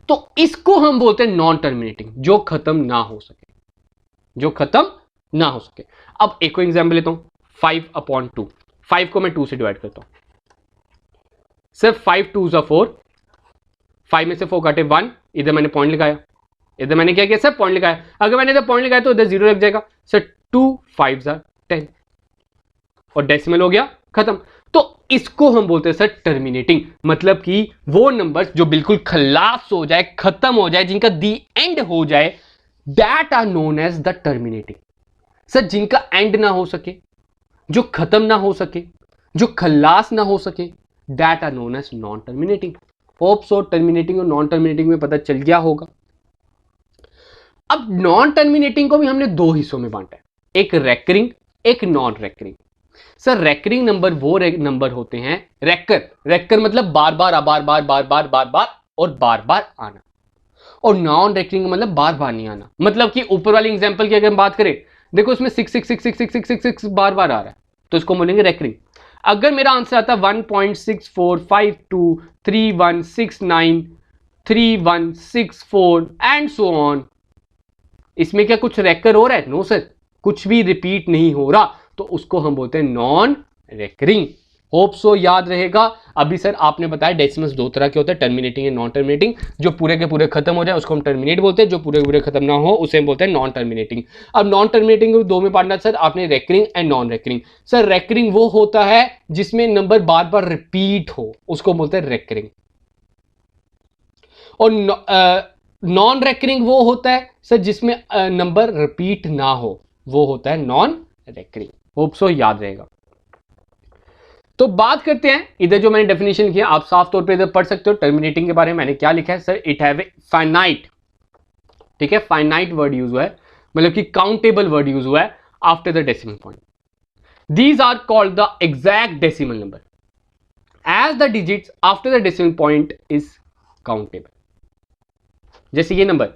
तो इसको हम बोलते हैं नॉन टर्मिनेटिंग, जो खत्म ना हो सके, जो खत्म ना हो सके। अब एक को एग्जाम्पल लेता हूं, 5/2, 5 को मैं 2 से डिवाइड करता हूं सर, 5 2 4, 5 में से 4 काटे 1, इधर मैंने पॉइंट लगाया, इधर मैंने क्या किया सर पॉइंट लगाया, अगर मैंने इधर पॉइंट लगाया तो इधर 0 लग जाएगा सर, 2 5 10, और डेसिमल हो गया खत्म। तो इसको हम बोलते हैं सर टर्मिनेटिंग, मतलब कि वो नंबर्स जो बिल्कुल खल्लास हो जाए, खत्म हो जाए, जिनका दी एंड हो जाए, that are known as the terminating. Sir जिनका एंड ना हो सके, जो खत्म ना हो सके, जो खल्लास ना हो सके, that are known as non terminating. Hope so terminating और नॉन टर्मिनेटिंग में पता चल गया होगा। अब नॉन टर्मिनेटिंग को भी हमने 2 हिस्सों में बांटा है, एक रेकरिंग, एक non recurring. Sir recurring number वो नंबर होते हैं, रेकर मतलब बार बार और बार बार आना, और नॉन रेकरिंग मतलब बार बार नहीं आना। मतलब कि ऊपर वाली एग्जांपल की अगर हम बात करें, देखो इसमें 6 6 6 6 6 6 6 6 बार बार आ रहा है, तो इसको बोलेंगे रेकरिंग। अगर मेरा आंसर आता है 1.64523169 3164 एंड सो ऑन, इसमें क्या कुछ रेकर हो रहा है? नो सर, कुछ भी रिपीट नहीं हो रहा। तो उसको हम बोलते हैं नॉन रेकरिंग। होप सो याद रहेगा। अभी सर आपने बताया डेसिमल्स दो तरह के होते हैं, टर्मिनेटिंग एंड नॉन टर्मिनेटिंग। जो पूरे के पूरे खत्म हो जाए उसको हम टर्मिनेट बोलते हैं, जो पूरे के पूरे खत्म ना हो उसे हम बोलते हैं नॉन टर्मिनेटिंग। अब नॉन टर्मिनेटिंग दो में बांटना सर आपने, recurring and non recurring. Sir recurring वो होता है जिसमें नंबर बार बार रिपीट हो, उसको बोलते हैं रेकरिंग। और नॉन रेकरिंग वो होता है सर जिसमें नंबर रिपीट ना हो, वो होता है नॉन रेकरिंग। होप सो याद रहेगा। तो बात करते हैं इधर जो मैंने डेफिनेशन किया, आप साफ तौर पे इधर पढ़ सकते हो टर्मिनेटिंग के बारे में मैंने क्या लिखा है sir, it have a finite, ठीक है, फाइनाइट वर्ड यूज हुआ है, मतलब कि काउंटेबल वर्ड यूज हुआ है after the decimal point. These are called the exact decimal number as the digits after the decimal point is countable. जैसे ये नंबर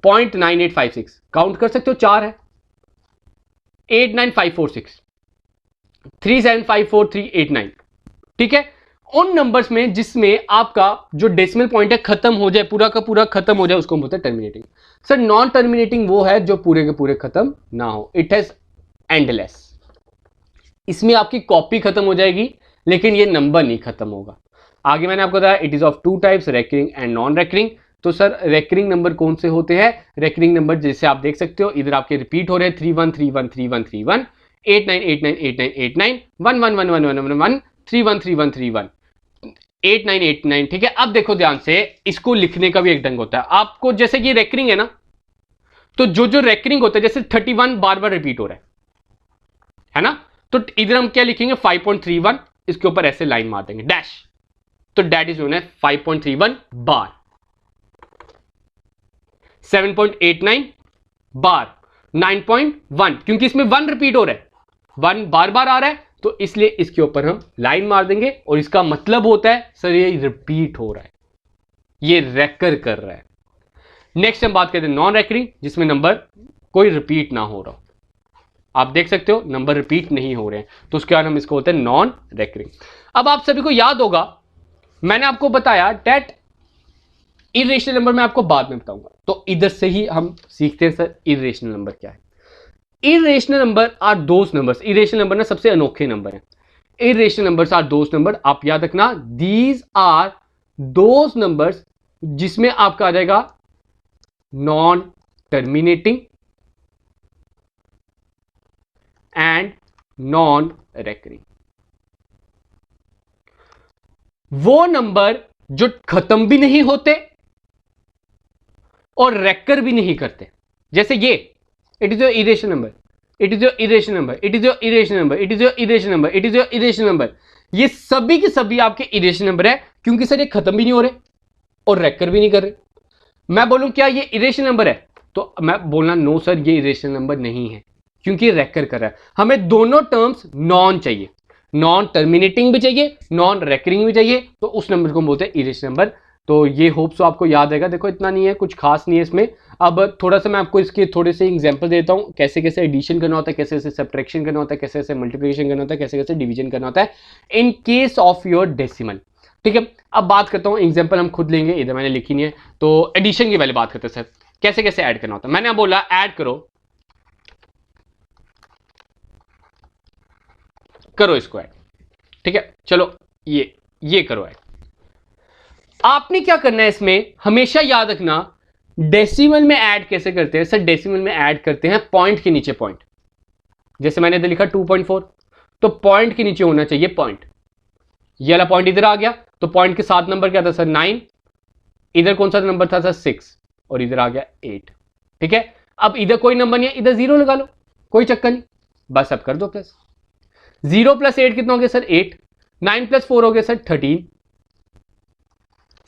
0.9856 काउंट कर सकते हो, 4 है, 89546, 3754389, ठीक है। उन नंबर्स में जिसमें आपका जो डेसिमल पॉइंट है खत्म हो जाए, पूरा का पूरा खत्म हो जाए, उसको हम बोलते हैं टर्मिनेटिंग। सर नॉन टर्मिनेटिंग वो है जो पूरे के पूरे खत्म ना हो, इट हैज एंडलेस। इसमें आपकी कॉपी खत्म हो जाएगी लेकिन ये नंबर नहीं खत्म होगा। आगे मैंने आपको बताया it is of two types, recurring and non recurring. तो सर रेकरिंग नंबर कौन से होते हैं? रेकरिंग नंबर जैसे आप देख सकते हो इधर आपके रिपीट हो रहे हैं 31313131, 89898989, 11111111, 313131, 8989, ठीक है। अब देखो ध्यान से, इसको लिखने का भी एक ढंग होता है आपको। जैसे कि रेकरिंग है ना, तो जो रेकरिंग होता है जैसे 31 बार बार रिपीट हो रहा है ना, तो इधर हम क्या लिखेंगे 5.31, इसके ऊपर ऐसे लाइन मार देंगे डैश, तो दैट इज नोन एज 5.31 बार। 7.89 बार, 9.1 क्योंकि इसमें 1 रिपीट हो रहा है, 1 बार बार आ रहा है, तो इसलिए इसके ऊपर हम लाइन मार देंगे और इसका मतलब होता है सर ये रिपीट हो रहा है, ये रेकर कर रहा है। नेक्स्ट हम बात करते हैं नॉन रेकरिंग, जिसमें नंबर कोई रिपीट ना हो रहा हो। आप देख सकते हो नंबर रिपीट नहीं हो रहे हैं, तो उसके बाद हम इसको होते हैं नॉन रेकरिंग। अब आप सभी को याद होगा मैंने आपको बताया डेट इरेशनल नंबर मैं आपको बाद में बताऊंगा, तो इधर से ही हम सीखते हैं सर इरेशनल नंबर क्या है। Irrational number are those numbers, irrational number ना सबसे अनोखे नंबर हैं। Irrational numbers are those number, आप याद रखना, दीज आर दोज नंबर्स जिसमें आपका आ जाएगा non terminating and non recurring. वो नंबर जो खत्म भी नहीं होते और रेकर भी नहीं करते, जैसे ये it is your irrational number, it is your irrational number, it is your irrational number, it is your irrational number, it is your irrational number. ये सभी के सभी आपके इरेशनल नंबर है, क्योंकि सर ये खत्म भी नहीं हो रहे और रेकर भी नहीं कर रहे। मैं बोलूं क्या ये इरेशनल नंबर है, तो मैं बोलना नो सर ये इरेशनल नंबर नहीं है, क्योंकि रेकर कर रहा है। हमें दोनों टर्म्स नॉन चाहिए, नॉन टर्मिनेटिंग भी चाहिए, नॉन रेकरिंग भी चाहिए, तो उस नंबर को हम बोलते हैं इरेशनल नंबर। तो ये होप सो आपको याद रहेगा। देखो इतना नहीं है, कुछ खास नहीं है इसमें। अब थोड़ा सा मैं आपको इसके थोड़े से एग्जांपल देता हूं, कैसे कैसे एडिशन करना होता है, कैसे कैसे सब्ट्रैक्शन करना होता है, कैसे कैसे मल्टीप्लिकेशन करना होता है, कैसे कैसे डिवीजन करना होता है in case of your decimal, ठीक है। अब बात करता हूं, एग्जाम्पल हम खुद लेंगे, इधर मैंने लिखी नहीं है, तो एडिशन की पहले बात करते हैं सर, कैसे कैसे ऐड करना होता है। मैंने बोला ऐड करो इसको ऐड, ठीक है। चलो ये करो ऐड। आपने क्या करना है इसमें, हमेशा याद रखना डेसिमल में ऐड कैसे करते हैं सर, डेसिमल में ऐड करते हैं पॉइंट के नीचे पॉइंट। जैसे मैंने इधर लिखा 2.4, तो पॉइंट के नीचे होना चाहिए पॉइंट। ये वाला पॉइंट इधर आ गया, तो पॉइंट के साथ नंबर क्या था सर 9, इधर कौन सा नंबर था सर 6, और इधर आ गया 8, ठीक है। अब इधर कोई नंबर नहीं है, इधर 0 लगा लो, कोई चक्कर नहीं, बस अब कर दो प्लस। 0 + 8 कितना हो गया सर 8, 9 + 4 हो गया सर 13,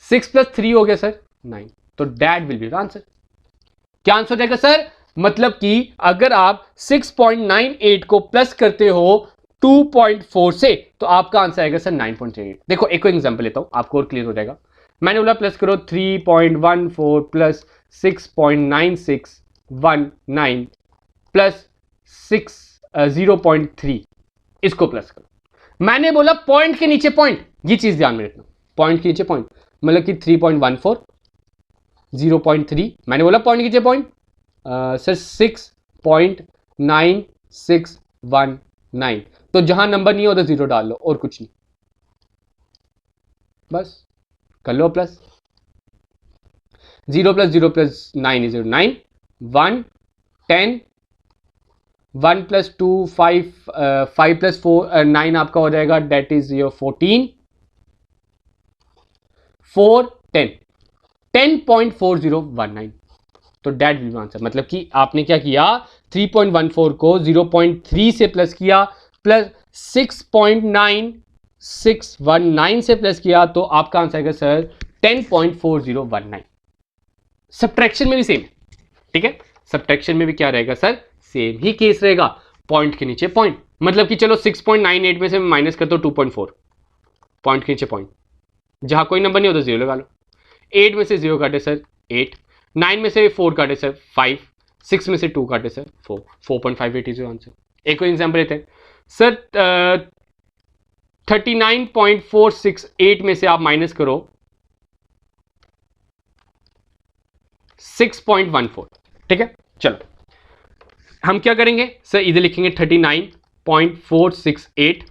6 + 3 हो गया सर 9, तो दैट विल बी आंसर। क्या आंसर हो जाएगा सर, मतलब कि अगर आप 6.98 को प्लस करते हो 2.4 से, तो आपका आंसर आएगा सर 9.38। देखो एक एग्जांपल लेता हूं, आपको और क्लियर हो जाएगा। मैंने बोला प्लस करो 3.14 प्लस 6.9619 प्लस 0.3, इसको प्लस करो। मैंने बोला पॉइंट के नीचे पॉइंट, ये चीज ध्यान में रखना, पॉइंट के नीचे पॉइंट, मतलब कि 3.14, 0.3, मैंने बोला पॉइंट के नीचे पॉइंट सर 6.9619, 9। तो जहां नंबर नहीं होता 0 डाल लो और कुछ नहीं, बस कर लो plus. 0 plus 0 plus 9 is 9, 1 10, 1 plus 2 5, 5 plus 4 9 आपका हो जाएगा, डेट इज योर 14, 4 10, 10.4019। तो डेट विल आंसर, मतलब कि आपने क्या किया, 3.14 को 0.3 से प्लस किया, प्लस 6.9619 से प्लस किया, तो आपका आंसर आएगा सर 10.4019। सब्ट्रैक्शन में भी सेम, ठीक है, सब्ट्रैक्शन में भी क्या रहेगा सर, सेम ही केस रहेगा, पॉइंट के नीचे पॉइंट, मतलब कि चलो 6.98 में से माइनस कर दो 2.4, पॉइंट के नीचे पॉइंट, जहां कोई नंबर नहीं होता 0 लगा लो। 8 में से 0 काटे सर 8, 9 में से 4 काटे सर 5, 6 में से 2 काटे सर 4, 4.58 इज आंसर। एक और एग्जाम्पल लेते हैं सर, 39.468 में से आप माइनस करो 6.14, ठीक है। चलो हम क्या करेंगे सर, इधर लिखेंगे 39.468,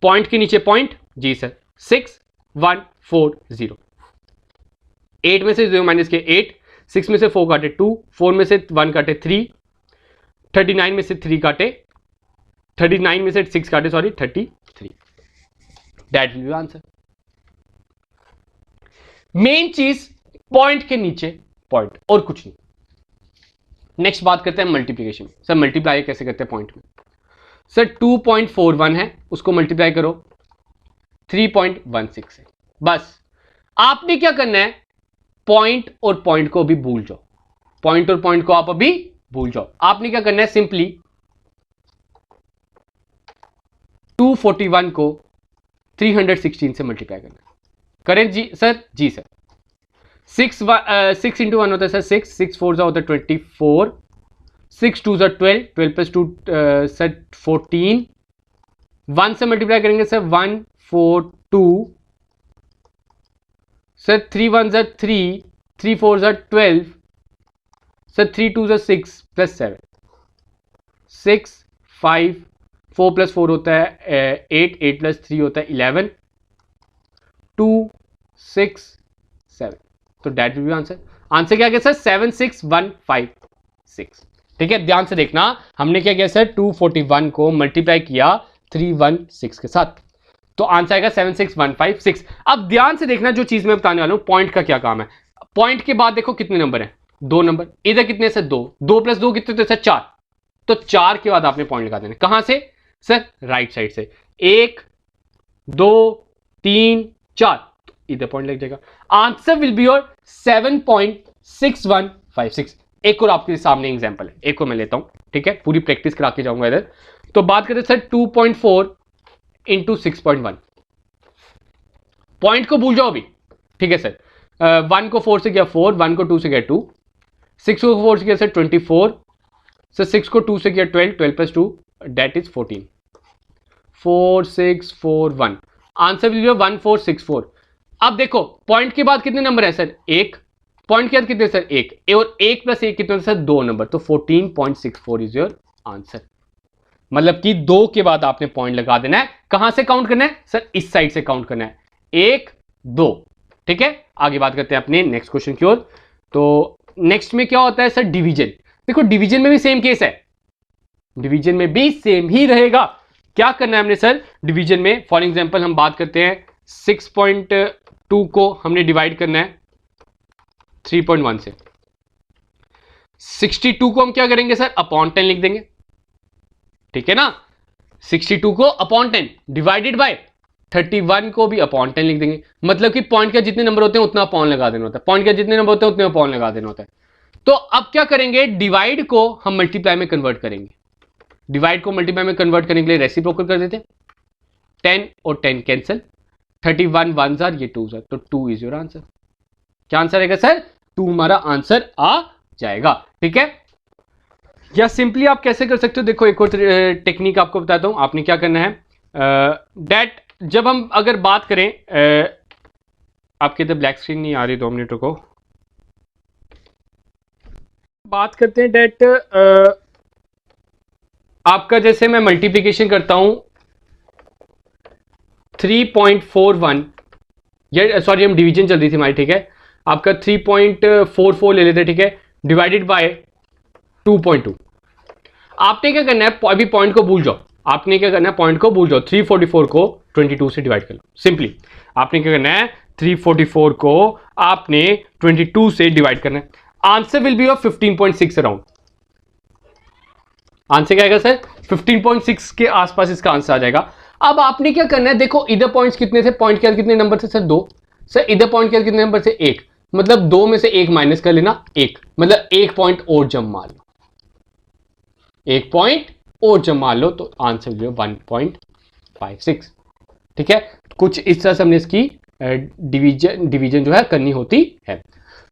पॉइंट के नीचे पॉइंट, जी सर 6140, 8 में से 0 माइनस के 8, 6 में से 4 काटे 2, 4 में से 1 काटे 3, 39 में से 3 काटे, 39 में से 6 काटे sorry 33, that will be answer. Main चीज पॉइंट के नीचे पॉइंट और कुछ नहीं। नेक्स्ट बात करते हैं मल्टीप्लीकेशन। सर मल्टीप्लाई कैसे करते हैं पॉइंट में, सर 2.41 है, उसको मल्टीप्लाई करो 3.16 से, बस आपने क्या करना है, पॉइंट और पॉइंट को अभी भूल जाओ, पॉइंट और पॉइंट को आप अभी भूल जाओ। आपने क्या करना है, सिंपली 241 को 316 से मल्टीप्लाई करना है। करें जी सर, जी सर। 6 इंटू 1 होता है सर 6, 6 4 होता है 24, 6 2 12, 12 प्लस 2 सर 14, 1 से मल्टीप्लाई करेंगे sir 142, sir 3 1 3, 3 4 12, sir 3 2 6 plus 7, 6 5, 4 plus 4 होता है 8, 8 प्लस 3 होता है 11, 2 6 7, तो that will be answer. Answer क्या गया सर 76156, ठीक है। ध्यान से देखना, हमने क्या किया सर 241 को मल्टीप्लाई किया 316 के साथ, तो आंसर आएगा 76156। अब ध्यान से देखना, जो चीज मैं बताने वाला हूं, पॉइंट का क्या काम है। पॉइंट के बाद देखो कितने नंबर हैं, 2 नंबर, इधर कितने सर 2, 2 प्लस 2 कितने होते सर 4, तो 4 के बाद आपने पॉइंट लगा देना, कहां से सर, राइट साइड से, 1 2 3 4, तो इधर पॉइंट लग जाएगा। Answer will be your 7.6156। एक और आपके सामने एग्जांपल है, एक और मैं लेता हूं, ठीक है, पूरी प्रैक्टिस करा के जाऊंगा इधर। तो बात करते सर 2.4 इंटू 6.1, पॉइंट को भूल जाओ अभी, ठीक है सर। 1 को 4 से गया 4, 1 को 2 से गया 2, 6 को 4 से गया सर 24, सर 6 को 2 से गया 12, 12 plus 2 that is 14, 4 6 4 1, answer will be 1464। अब देखो पॉइंट के बाद कितने नंबर है सर, 1, पॉइंट के बाद कितने सर 1, और 1 प्लस 1 कितने सर 2 नंबर, तो 14.64 इज योर आंसर। मतलब कि 2 के बाद आपने पॉइंट लगा देना है। कहां से काउंट करना है सर, इस साइड से काउंट करना है, 1 2, ठीक है। आगे बात करते हैं अपने नेक्स्ट क्वेश्चन की ओर। तो नेक्स्ट में क्या होता है सर, डिवीजन। देखो डिवीजन में भी सेम केस है, डिवीजन में भी सेम ही रहेगा। क्या करना है हमने सर डिवीजन में, फॉर एग्जांपल हम बात करते हैं 6.2 को हमने डिवाइड करना है 3.1 से, 62 को हम क्या करेंगे सर, अपॉन 10 लिख देंगे, ठीक है ना। 62 को अपॉन 10 डिवाइडेड बाय 31 को भी अपॉन 10 लिख देंगे, मतलब कि पॉइंट के जितने नंबर होते हैं उतना अपॉन लगा देना होता है, पॉइंट के जितने नंबर होते हैं उतने अपॉन लगा देना होता है। तो अब क्या करेंगे, डिवाइड को हम मल्टीप्लाई में कन्वर्ट करेंगे, डिवाइड को मल्टीप्लाई में कन्वर्ट करने के लिए रेसिप्रोकल कर देते हैं, 10 और 10 कैंसिल, 31 1 जार, ये 2 जार, तो 2 इज योर आंसर। क्या आंसर आएगा सर, 2 हमारा आंसर आ जाएगा, ठीक है। या सिंपली आप कैसे कर सकते हो, देखो एक और टेक्निक आपको बताता हूं। आपने क्या करना है, डेट जब हम अगर बात करें, आपके इधर ब्लैक स्क्रीन नहीं आ रही, 2 मिनट रुको, बात करते हैं डेट आपका जैसे मैं मल्टीप्लीकेशन करता हूं 3.41, या सॉरी हम डिवीजन चल रही थी हमारी, ठीक है, आपका 3.44 ले लेते, ठीक है, डिवाइडेड बाय 2.2। आपने क्या करना है, अभी पॉइंट को भूल जाओ, आपने क्या करना है, पॉइंट को भूल जाओ, 344 को 22 से डिवाइड कर लो सिंपली। आपने क्या करना है, 344 को आपने 22 से डिवाइड करना है। Answer will B of 15.6 around. Answer क्या आएगा सर, 15.6 के आसपास इसका आंसर आ जाएगा। अब आपने क्या करना है, देखो इधर पॉइंट्स कितने थे, पॉइंट के कितने नंबर थे सर, 2। सर इधर पॉइंट के कितने नंबर थे, 1, मतलब 2 में से 1 माइनस कर लेना, 1, मतलब 1 पॉइंट और जब मार लो, 1 पॉइंट और जब मार लो तो आंसर जो 1.56, ठीक है। कुछ इस तरह से हमने इसकी डिवीजन जो है करनी होती है।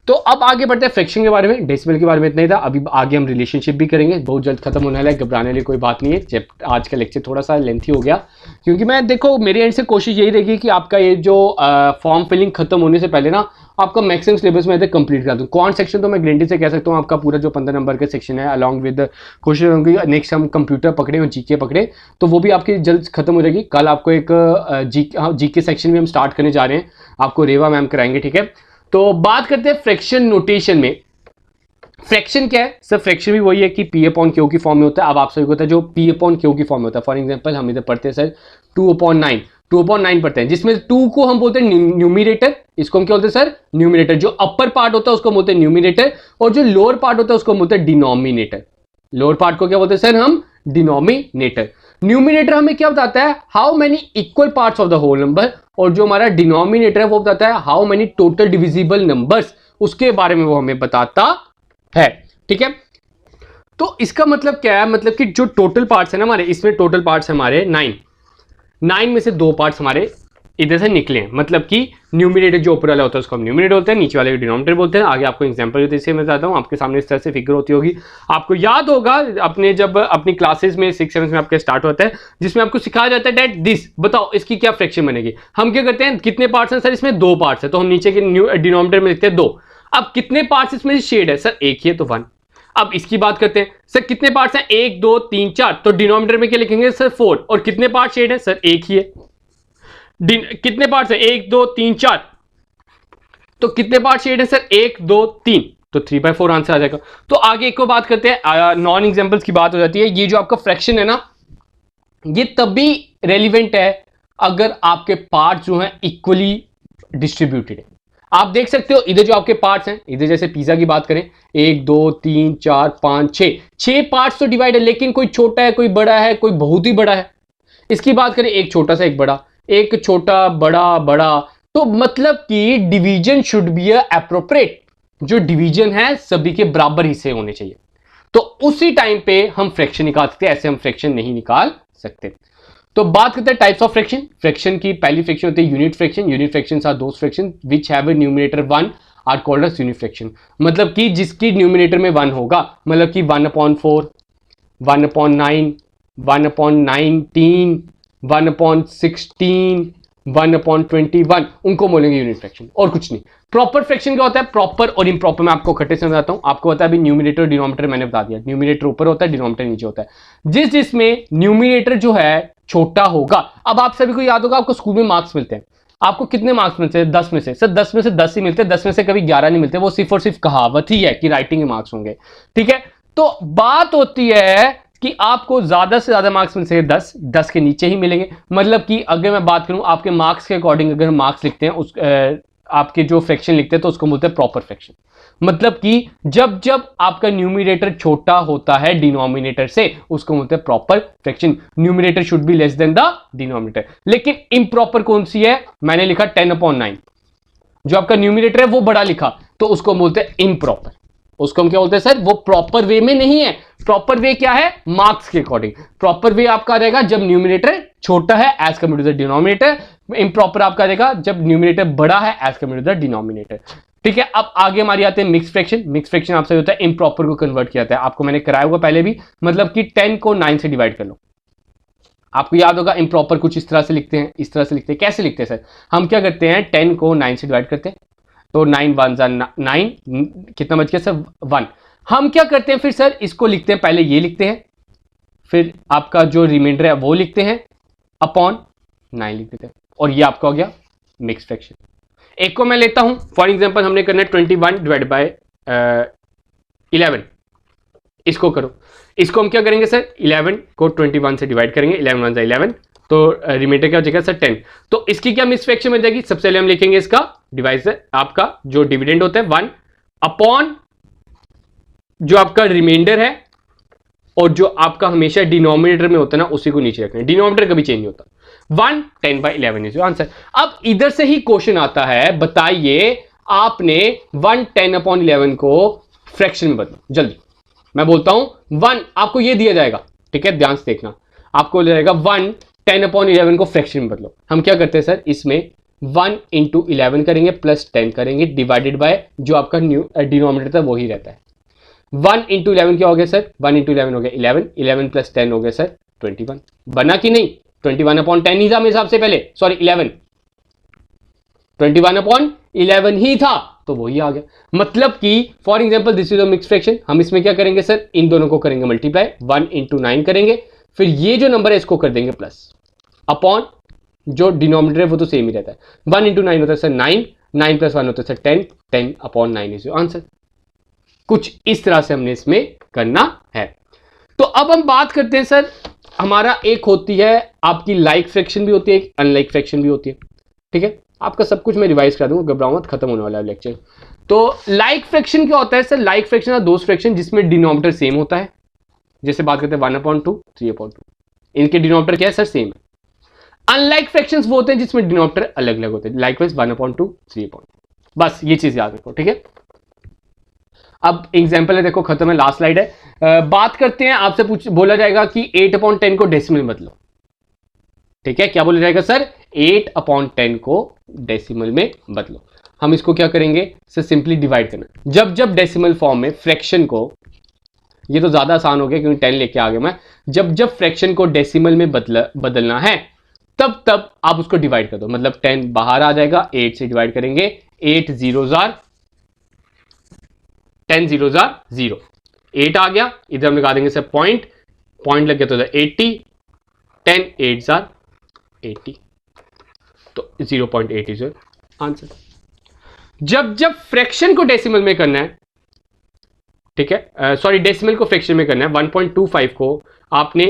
तो अब आगे बढ़ते हैं फ्रैक्शन के बारे में, डेसिमल के बारे में इतना ही था। अभी आगे हम रिलेशनशिप भी करेंगे, बहुत जल्द खत्म होने वाला है, घबराने वाली कोई बात नहीं है। आज का लेक्चर थोड़ा सा लेंथी हो गया, क्योंकि मैं देखो मेरी एंड से कोशिश यही रहेगी कि आपका ये जो फॉर्म फिलिंग खत्म होने से पहले ना आपका मैक्सिमम सिलेबस में कंप्लीट कर दूँ। क्वांट सेक्शन तो मैं गारंटी से कह सकता हूँ आपका पूरा जो 15 नंबर का सेक्शन है, अलॉन्ग विद कोशिश होगी नेक्स्ट हम कंप्यूटर पकड़े और जीके पकड़े, तो वो भी आपकी जल्द खत्म हो जाएगी। कल आपको एक जीके सेक्शन में हम स्टार्ट करने जा रहे हैं, आपको रेवा मैम कराएंगे, ठीक है। तो बात करते हैं फ्रैक्शन नोटेशन में। फ्रैक्शन क्या है सर, फ्रैक्शन भी वही है कि पी अपॉन क्यू की फॉर्म में होता है। अब आप सभी को होता है जो पी अपॉन क्यू की फॉर्म में होता है। फॉर एग्जांपल हम इधर पढ़ते हैं सर 2/9 पढ़ते हैं, जिसमें 2 को हम बोलते हैं न्यूमिनेटर, इसको हम क्या बोलते हैं सर, न्यूमिनेटर। जो अपर पार्ट होता है उसको बोलते हैं न्यूमिनेटर, और जो लोअर पार्ट होता है उसको बोलते हैं डिनोमिनेटर। लोअर पार्ट को क्या बोलते हैं सर हम, डिनोमिनेटर। न्यूमिनेटर हमें क्या बताता है, how many equal parts of the whole number, और जो हमारा डिनोमिनेटर है वो बताता है how many total divisible numbers, उसके बारे में वो हमें बताता है, ठीक है। तो इसका मतलब क्या है, मतलब कि जो टोटल पार्ट्स है ना हमारे, इसमें टोटल पार्ट्स है हमारे 9 में से 2 पार्ट्स हमारे इधर से निकले हैं, मतलब कि न्यूमिनेटर जो ऊपर वाला होता है उसको हम न्यूमिनेटर बोलते हैं, नीचे वाले को डिनोमिनेटर बोलते हैं। आगे आपको एग्जांपल जैसे मैं बताता हूँ, आपके सामने इस तरह से फिगर होती होगी, आपको याद होगा अपने जब अपनी क्लासेस में 6-7 में आपके स्टार्ट होता है, जिसमें आपको सिखाया जाता है डेट दिस, बताओ इसकी क्या फ्रैक्शन बनेगी। हम क्या करते हैं, कितने पार्ट्स हैं सर, इसमें 2 पार्ट्स है, तो हम नीचे के डिनोमिनेटर में लिखते हैं 2। अब कितने पार्ट्स इसमें शेड है सर, एक ही है तो 1। अब इसकी बात करते हैं सर, कितने पार्ट्स हैं, 1 2 3 4, तो डिनोमिनेटर में क्या लिखेंगे सर 4, और कितने पार्ट शेड है सर, एक ही है। कितने पार्ट्स हैं, 1 2 3 4, तो कितने पार्ट शेड है सर, 1 2 3, तो 3/4 आंसर आ जाएगा। तो आगे एक और बात करते हैं, नॉन एग्जांपल्स की बात हो जाती है। ये जो आपका फ्रैक्शन है ना, ये तभी रेलिवेंट है अगर आपके पार्ट जो हैं इक्वली डिस्ट्रीब्यूटेड है। आप देख सकते हो इधर जो आपके पार्ट्स हैं, इधर जैसे पिज्जा की बात करें 1 2 3 4 5 6 पार्ट्स तो डिवाइड है, लेकिन कोई छोटा है, कोई बड़ा है, कोई बहुत ही बड़ा है। इसकी बात करें एक छोटा सा, एक बड़ा, एक छोटा बड़ा बड़ा, तो मतलब कि डिवीजन शुड बी एप्रोप्रिएट, जो डिवीजन है सभी के बराबर हिस्से होने चाहिए, तो उसी टाइम पे हम फ्रैक्शन निकाल सकते हैं, ऐसे हम फ्रैक्शन नहीं निकाल सकते। तो बात करते हैं टाइप्स ऑफ फ्रैक्शन। फ्रैक्शन की पहली फ्रैक्शन होती है unit fraction. Unit fractions are those fraction which have a numerator 1 are called as unit fraction, मतलब कि जिसकी न्यूमरेटर में 1 होगा, मतलब कि 1/4 1/9 1/19 1/16 1/21, उनको बोलेंगे यूनिट फ्रैक्शन, और कुछ नहीं। प्रॉपर फ्रैक्शन क्या होता है, प्रॉपर और इम्प्रॉपर मैं आपको खट्टे से बताता हूं। आपको पता है अभी न्यूमिनेटर डिनोमिनेटर मैंने बता दिया, न्यूमिनेटर ऊपर होता है, डिनोमिनेटर नीचे होता है। जिसमें न्यूमिनेटर जो है छोटा होगा, अब आप सभी को याद होगा आपको स्कूल में मार्क्स मिलते हैं, आपको कितने मार्क्स मिलते हैं, 10 में से सर 10 में से 10 ही मिलते हैं, 10 में से कभी 11 नहीं मिलते, वो सिर्फ और सिर्फ कहावत ही है कि राइटिंग के मार्क्स होंगे, ठीक है। तो बात होती है कि आपको ज्यादा से ज्यादा मार्क्स मिल सके 10 के नीचे ही मिलेंगे। मतलब कि अगर मैं बात करूं आपके मार्क्स के अकॉर्डिंग, अगर मार्क्स लिखते हैं उस आपके जो फ्रैक्शन लिखते हैं तो उसको बोलते हैं प्रॉपर फ्रैक्शन। मतलब कि जब जब आपका न्यूमिनेटर छोटा होता है डिनोमिनेटर से, उसको बोलते हैं proper fraction. Numerator should be less than the denominator. लेकिन इम्प्रॉपर कौन सी है, मैंने लिखा 10/9, जो आपका न्यूमिनेटर है वो बड़ा लिखा, तो उसको बोलते हैं इम्प्रॉपर। उसको हम क्या बोलते हैं सर, वो प्रॉपर वे में नहीं है। प्रॉपर वे क्या है, मार्क्स के अकॉर्डिंग। प्रॉपर वे आपका रहेगा जब न्यूमिनेटर छोटा है as compare to the denominator. Improper आपका रहेगा जब न्यूमिनेटर बड़ा है as compare to the denominator, ठीक है। अब आगे हमारी आते हैं मिक्स फ्रैक्शन। मिक्स फ्रैक्शन आपसे होता है इम्प्रॉपर को कन्वर्ट किया जाता है, आपको मैंने कराया होगा पहले भी, मतलब कि 10 को 9 से डिवाइड कर लो। आपको याद होगा इम्प्रॉपर कुछ इस तरह से लिखते हैं, इस तरह से लिखते हैं। कैसे लिखते हैं सर, हम क्या करते हैं 10 को 9 से डिवाइड करते हैं, तो 9 1 9, कितना बच गया सर 1। हम क्या करते हैं फिर सर, इसको लिखते हैं, पहले ये लिखते हैं, फिर आपका जो रिमाइंडर है वो लिखते हैं अपॉन 9 लिख देते हैं, और ये आपका हो गया मिक्स फ्रैक्शन। एक को मैं लेता हूं, फॉर एग्जांपल हमने करना है 21 डिवाइड बाय 11, इसको करो। इसको हम क्या करेंगे सर, 11 को 21 से डिवाइड करेंगे, 11 1 11, तो रिमाइंडर क्या हो जाएगा सर 10। तो इसकी क्या मिक्स फ्रैक्शन बन जाएगी, सबसे पहले हम लिखेंगे इसका डिवाइजर, आपका जो डिविडेंड होता है 1 अपॉन जो आपका रिमाइंडर है, और जो आपका हमेशा डिनोमिनेटर में होता है ना उसी को नीचे रखना है, डिनोमिनेटर कभी चेंज नहीं होता। 1 10 बाई 11 इज आंसर। अब इधर से ही क्वेश्चन आता है, बताइए आपने 1 10 अपॉन 11 को फ्रैक्शन में बदलो। जल्दी मैं बोलता हूं 1, आपको ये दिया जाएगा, ठीक है, ध्यान से देखना, आपको ले जाएगा 1 10 अपॉन 11 को फ्रैक्शन में बदलो। हम क्या करते हैं सर, इसमें 1 इंटू 11 करेंगे प्लस 10 करेंगे डिवाइडेड बाय जो आपका डिनोमिनेटर था वही रहता है। 1 इंटू 11 क्या हो गया सर, 1 इंटू 11 हो गया 11, 11 प्लस 10 हो गया सर 21। बना कि नहीं, 21 अपॉन 10 ही था मेरे हिसाब से पहले, सॉरी 11, 21 अपॉन 11 ही था, तो वही आ गया। मतलब कि for example this is a mix fraction, हम इसमें क्या करेंगे सर, इन दोनों को करेंगे मल्टीप्लाई, 1 इंटू 9 करेंगे, फिर ये जो नंबर है इसको कर देंगे प्लस, अपॉन जो डिनोमिनेटर है वो तो सेम ही रहता है। 1 इंटू 9 होता है सर 9, 9 प्लस 1 होता है sir 10, 10 upon 9 is your answer. कुछ इस तरह से हमने इसमें करना है। तो अब हम बात करते हैं सर, हमारा एक होती है आपकी लाइक फ्रैक्शन भी होती है, एक अनलाइक फ्रैक्शन भी होती है, ठीक है। आपका सब कुछ मैं रिवाइज कर दूंगा, घबराओ मत, खत्म होने वाला है लेक्चर। तो लाइक फ्रैक्शन क्या होता है सर, लाइक फ्रैक्शन है दोस्त फ्रैक्शन जिसमें डिनोमिनेटर सेम होता है। जैसे बात करते हैं 1/2 3/2, इनके डिनोमिनेटर क्या है सर, सेम है। अनलाइक फ्रैक्शंस वो होते हैं जिसमें डिनोमिनेटर अलग अलग होते हैं, लाइकवाइज 1/2 3/2, बस ये चीज याद रखो, ठीक है। अब एग्जाम्पल है, देखो खत्म है, लास्ट स्लाइड है। बात करते हैं, आपसे बोला जाएगा कि 8/10 को डेसिमल में बदलो, ठीक है। क्या बोला जाएगा सर, 8/10 को डेसिमल में बदलो। हम इसको क्या करेंगे सर, सिंपली डिवाइड करना। जब जब डेसिमल फॉर्म में फ्रैक्शन को, ये तो ज्यादा आसान हो गया क्योंकि 10 लेके आ गया मैं, जब जब फ्रैक्शन को डेसिमल में बदलना है तब तब आप उसको डिवाइड कर दो। मतलब 10 बाहर आ जाएगा, 8 से डिवाइड करेंगे, 8 0 10 0 0, 8 आ गया, इधर हम लगा देंगे सर पॉइंट, पॉइंट लग गया तो 80, 10 8 80, तो 0.8 इज आंसर। जब जब फ्रैक्शन को डेसिमल में करना है, ठीक है, सॉरी डेसिमल को फ्रैक्शन में करना है, 1.25 को आपने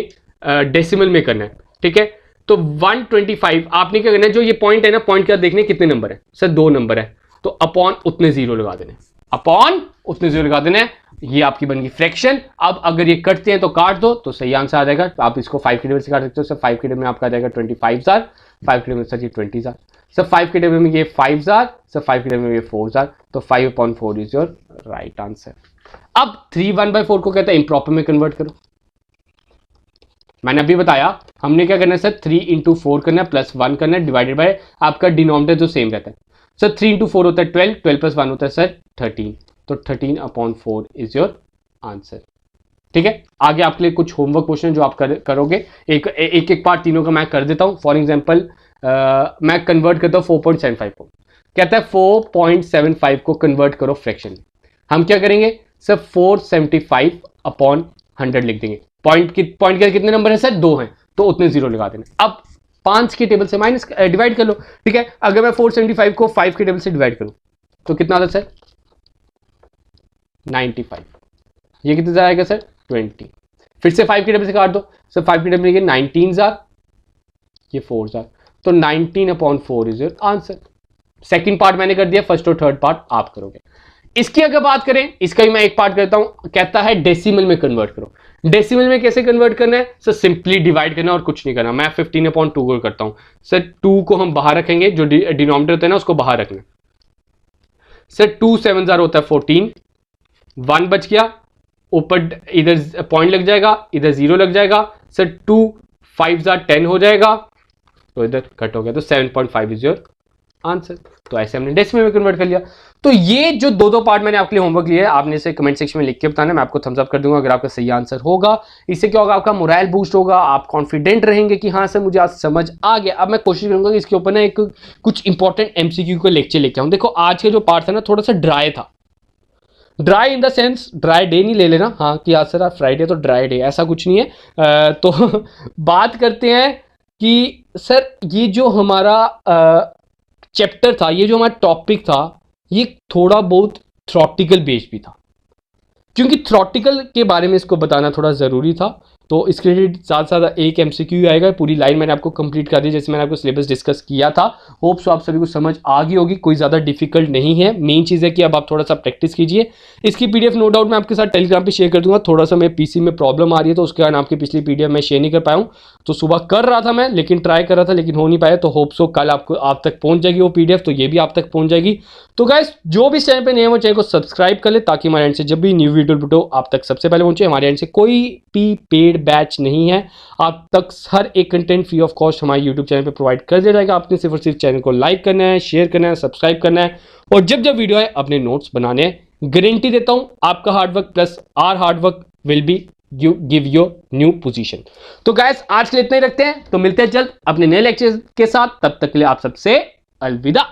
डेसिमल में करना है, ठीक है, तो 125 आपने क्या करना है, जो ये पॉइंट है ना, पॉइंट क्या देखने कितने नंबर है सर, 2 नंबर है, तो अपॉन उतने जीरो लगा देने, अपॉन उतने जीरो लगा देने, ये आपकी बन गई फ्रैक्शन। अब अगर ये कटते हैं तो काट दो, तो सही आंसर आ जाएगा। तो आप इसको 5 के टेबल से काट सकते हो सर, 5 के टेबल में आपका आ जाएगा 25,000, 5 के टेबल में सर ये 20,000, सर 5 के टेबल में ये 5,000, सर 5 के टेबल में ये 4,000, तो 5/4 इज योर राइट आंसर। अब 3 1/4 को कहता है इम्प्रॉपर में कन्वर्ट करो। मैंने अभी बताया हमने क्या करना है सर, 3 इंटू 4 करना है, प्लस 1 करना है, डिवाइडेड बाय आपका डिनोमिनेटर जो सेम रहता है सर, 3 इंटू 4 होता है 12, 12 प्लस 1 होता है सर 13, तो 13/4 इज योर आंसर, ठीक है। आगे आपके लिए कुछ होमवर्क क्वेश्चन जो आप करोगे, एक पार्ट तीनों का मैं कर देता हूं। फॉर एग्जांपल मैं कन्वर्ट करता हूं 4.75 को, कहता है 4.75 को कन्वर्ट करो फ्रैक्शन में। हम क्या करेंगे सर, 475/100 लिख देंगे। पॉइंट के कितने नंबर है सर, 2 हैं, तो उतने जीरो लगा देना। अब 5 के टेबल से माइनस डिवाइड कर लो, ठीक है। अगर मैं 475 को 5 के टेबल से डिवाइड करूं तो कितना आता है सर, 95। ये कितने जाएगा सर, 20। फिर से 5 के टेबल से काट दो सर, 5 के टेबल में 19,000, ये 4,000, तो 19/4 is your answer. Second part मैंने कर दिया, फर्स्ट और थर्ड पार्ट आप करोगे। इसकी अगर बात करें, इसका ही मैं एक पार्ट करता हूं, कहता है डेसिमल में कन्वर्ट करो। डेसिमल में कैसे कन्वर्ट करना है सर, सिंपली डिवाइड करना और कुछ नहीं करना। मैं 15/2 को करता हूं सर, 2 को हम बाहर रखेंगे, जो डिनोमिनेटर होता है ना उसको बाहर रखना सर। 2 7 0 होता है 14, 1 बच गया, ऊपर इधर पॉइंट लग जाएगा, इधर 0 लग जाएगा सर, 2 5 10 हो जाएगा, तो इधर कट हो गया, तो 7.5 इज योर आंसर। तो ऐसे हमने डेसिमल में कन्वर्ट कर लिया। तो ये जो दो पार्ट मैंने आपके लिए होमवर्क लिया है, आपने इसे कमेंट सेक्शन में लिख के बताना, मैं आपको थम्स अप कर दूंगा अगर आपका सही आंसर होगा। इससे क्या होगा, आपका मोरल बूस्ट होगा, आप कॉन्फिडेंट रहेंगे कि हाँ सर मुझे आज समझ आ गया। अब मैं कोशिश करूंगा कि इसके ऊपर ना एक कुछ इंपॉर्टेंट MCQ का लेक्चर लेके आऊं। देखो आज के जो पार्ट था ना थोड़ा सा ड्राई था, dry in the sense dry day नहीं ले लेना, हाँ कि आज सर फ्राइडे तो ड्राई डे, ऐसा कुछ नहीं है। तो बात करते हैं कि सर ये जो हमारा चैप्टर था, ये जो हमारा टॉपिक था, ये थोड़ा बहुत थ्रोटिकल बेस्ड भी था, क्योंकि थ्रोटिकल के बारे में इसको बताना थोड़ा ज़रूरी था। तो इसके लिए साथ साथ एक एमसीक्यू आएगा, पूरी लाइन मैंने आपको कंप्लीट कर दी जैसे मैंने आपको सिलेबस डिस्कस किया था। होप सो आप सभी को समझ आ गई होगी, कोई ज़्यादा डिफिकल्ट नहीं है। मेन चीज़ है कि अब आप थोड़ा सा प्रैक्टिस कीजिए। इसकी पीडीएफ नो डाउट मैं आपके साथ टेलीग्राम पे शेयर कर दूंगा। थोड़ा सा मेरे पीसी में प्रॉब्लम आ रही है तो उसके कारण आपकी पिछली पीडीएफ मैं शेयर नहीं कर पाया हूँ। तो सुबह कर रहा था मैं, लेकिन ट्राई कर रहा था लेकिन हो नहीं पाया। तो होप सो कल आपको आप तक पहुंच जाएगी वो पीडीएफ, तो ये भी आप तक पहुंच जाएगी। तो गाइस जो भी इस चैनल पे नए हैं वो चैनल को सब्सक्राइब कर ले, ताकि हमारे एंड से जब भी न्यू वीडियो आप तक सबसे पहले पहुंचे। हमारे एंड से कोई भी पेड बैच नहीं है, आप तक हर एक कंटेंट फ्री ऑफ कॉस्ट हमारे यूट्यूब चैनल पे प्रोवाइड कर दिया जाएगा। आपने सिर्फ और सिर्फ चैनल को लाइक करना है, शेयर करना है, सब्सक्राइब करना है, और जब जब वीडियो है अपने नोट्स बनाने हैं। गारंटी देता हूं आपका hard work plus our hard work will be give your new position. तो गाइस आज के लिए इतना ही रखते हैं, तो मिलते हैं जल्द अपने नए लेक्चर के साथ। तब तक के लिए आप सबसे अलविदा।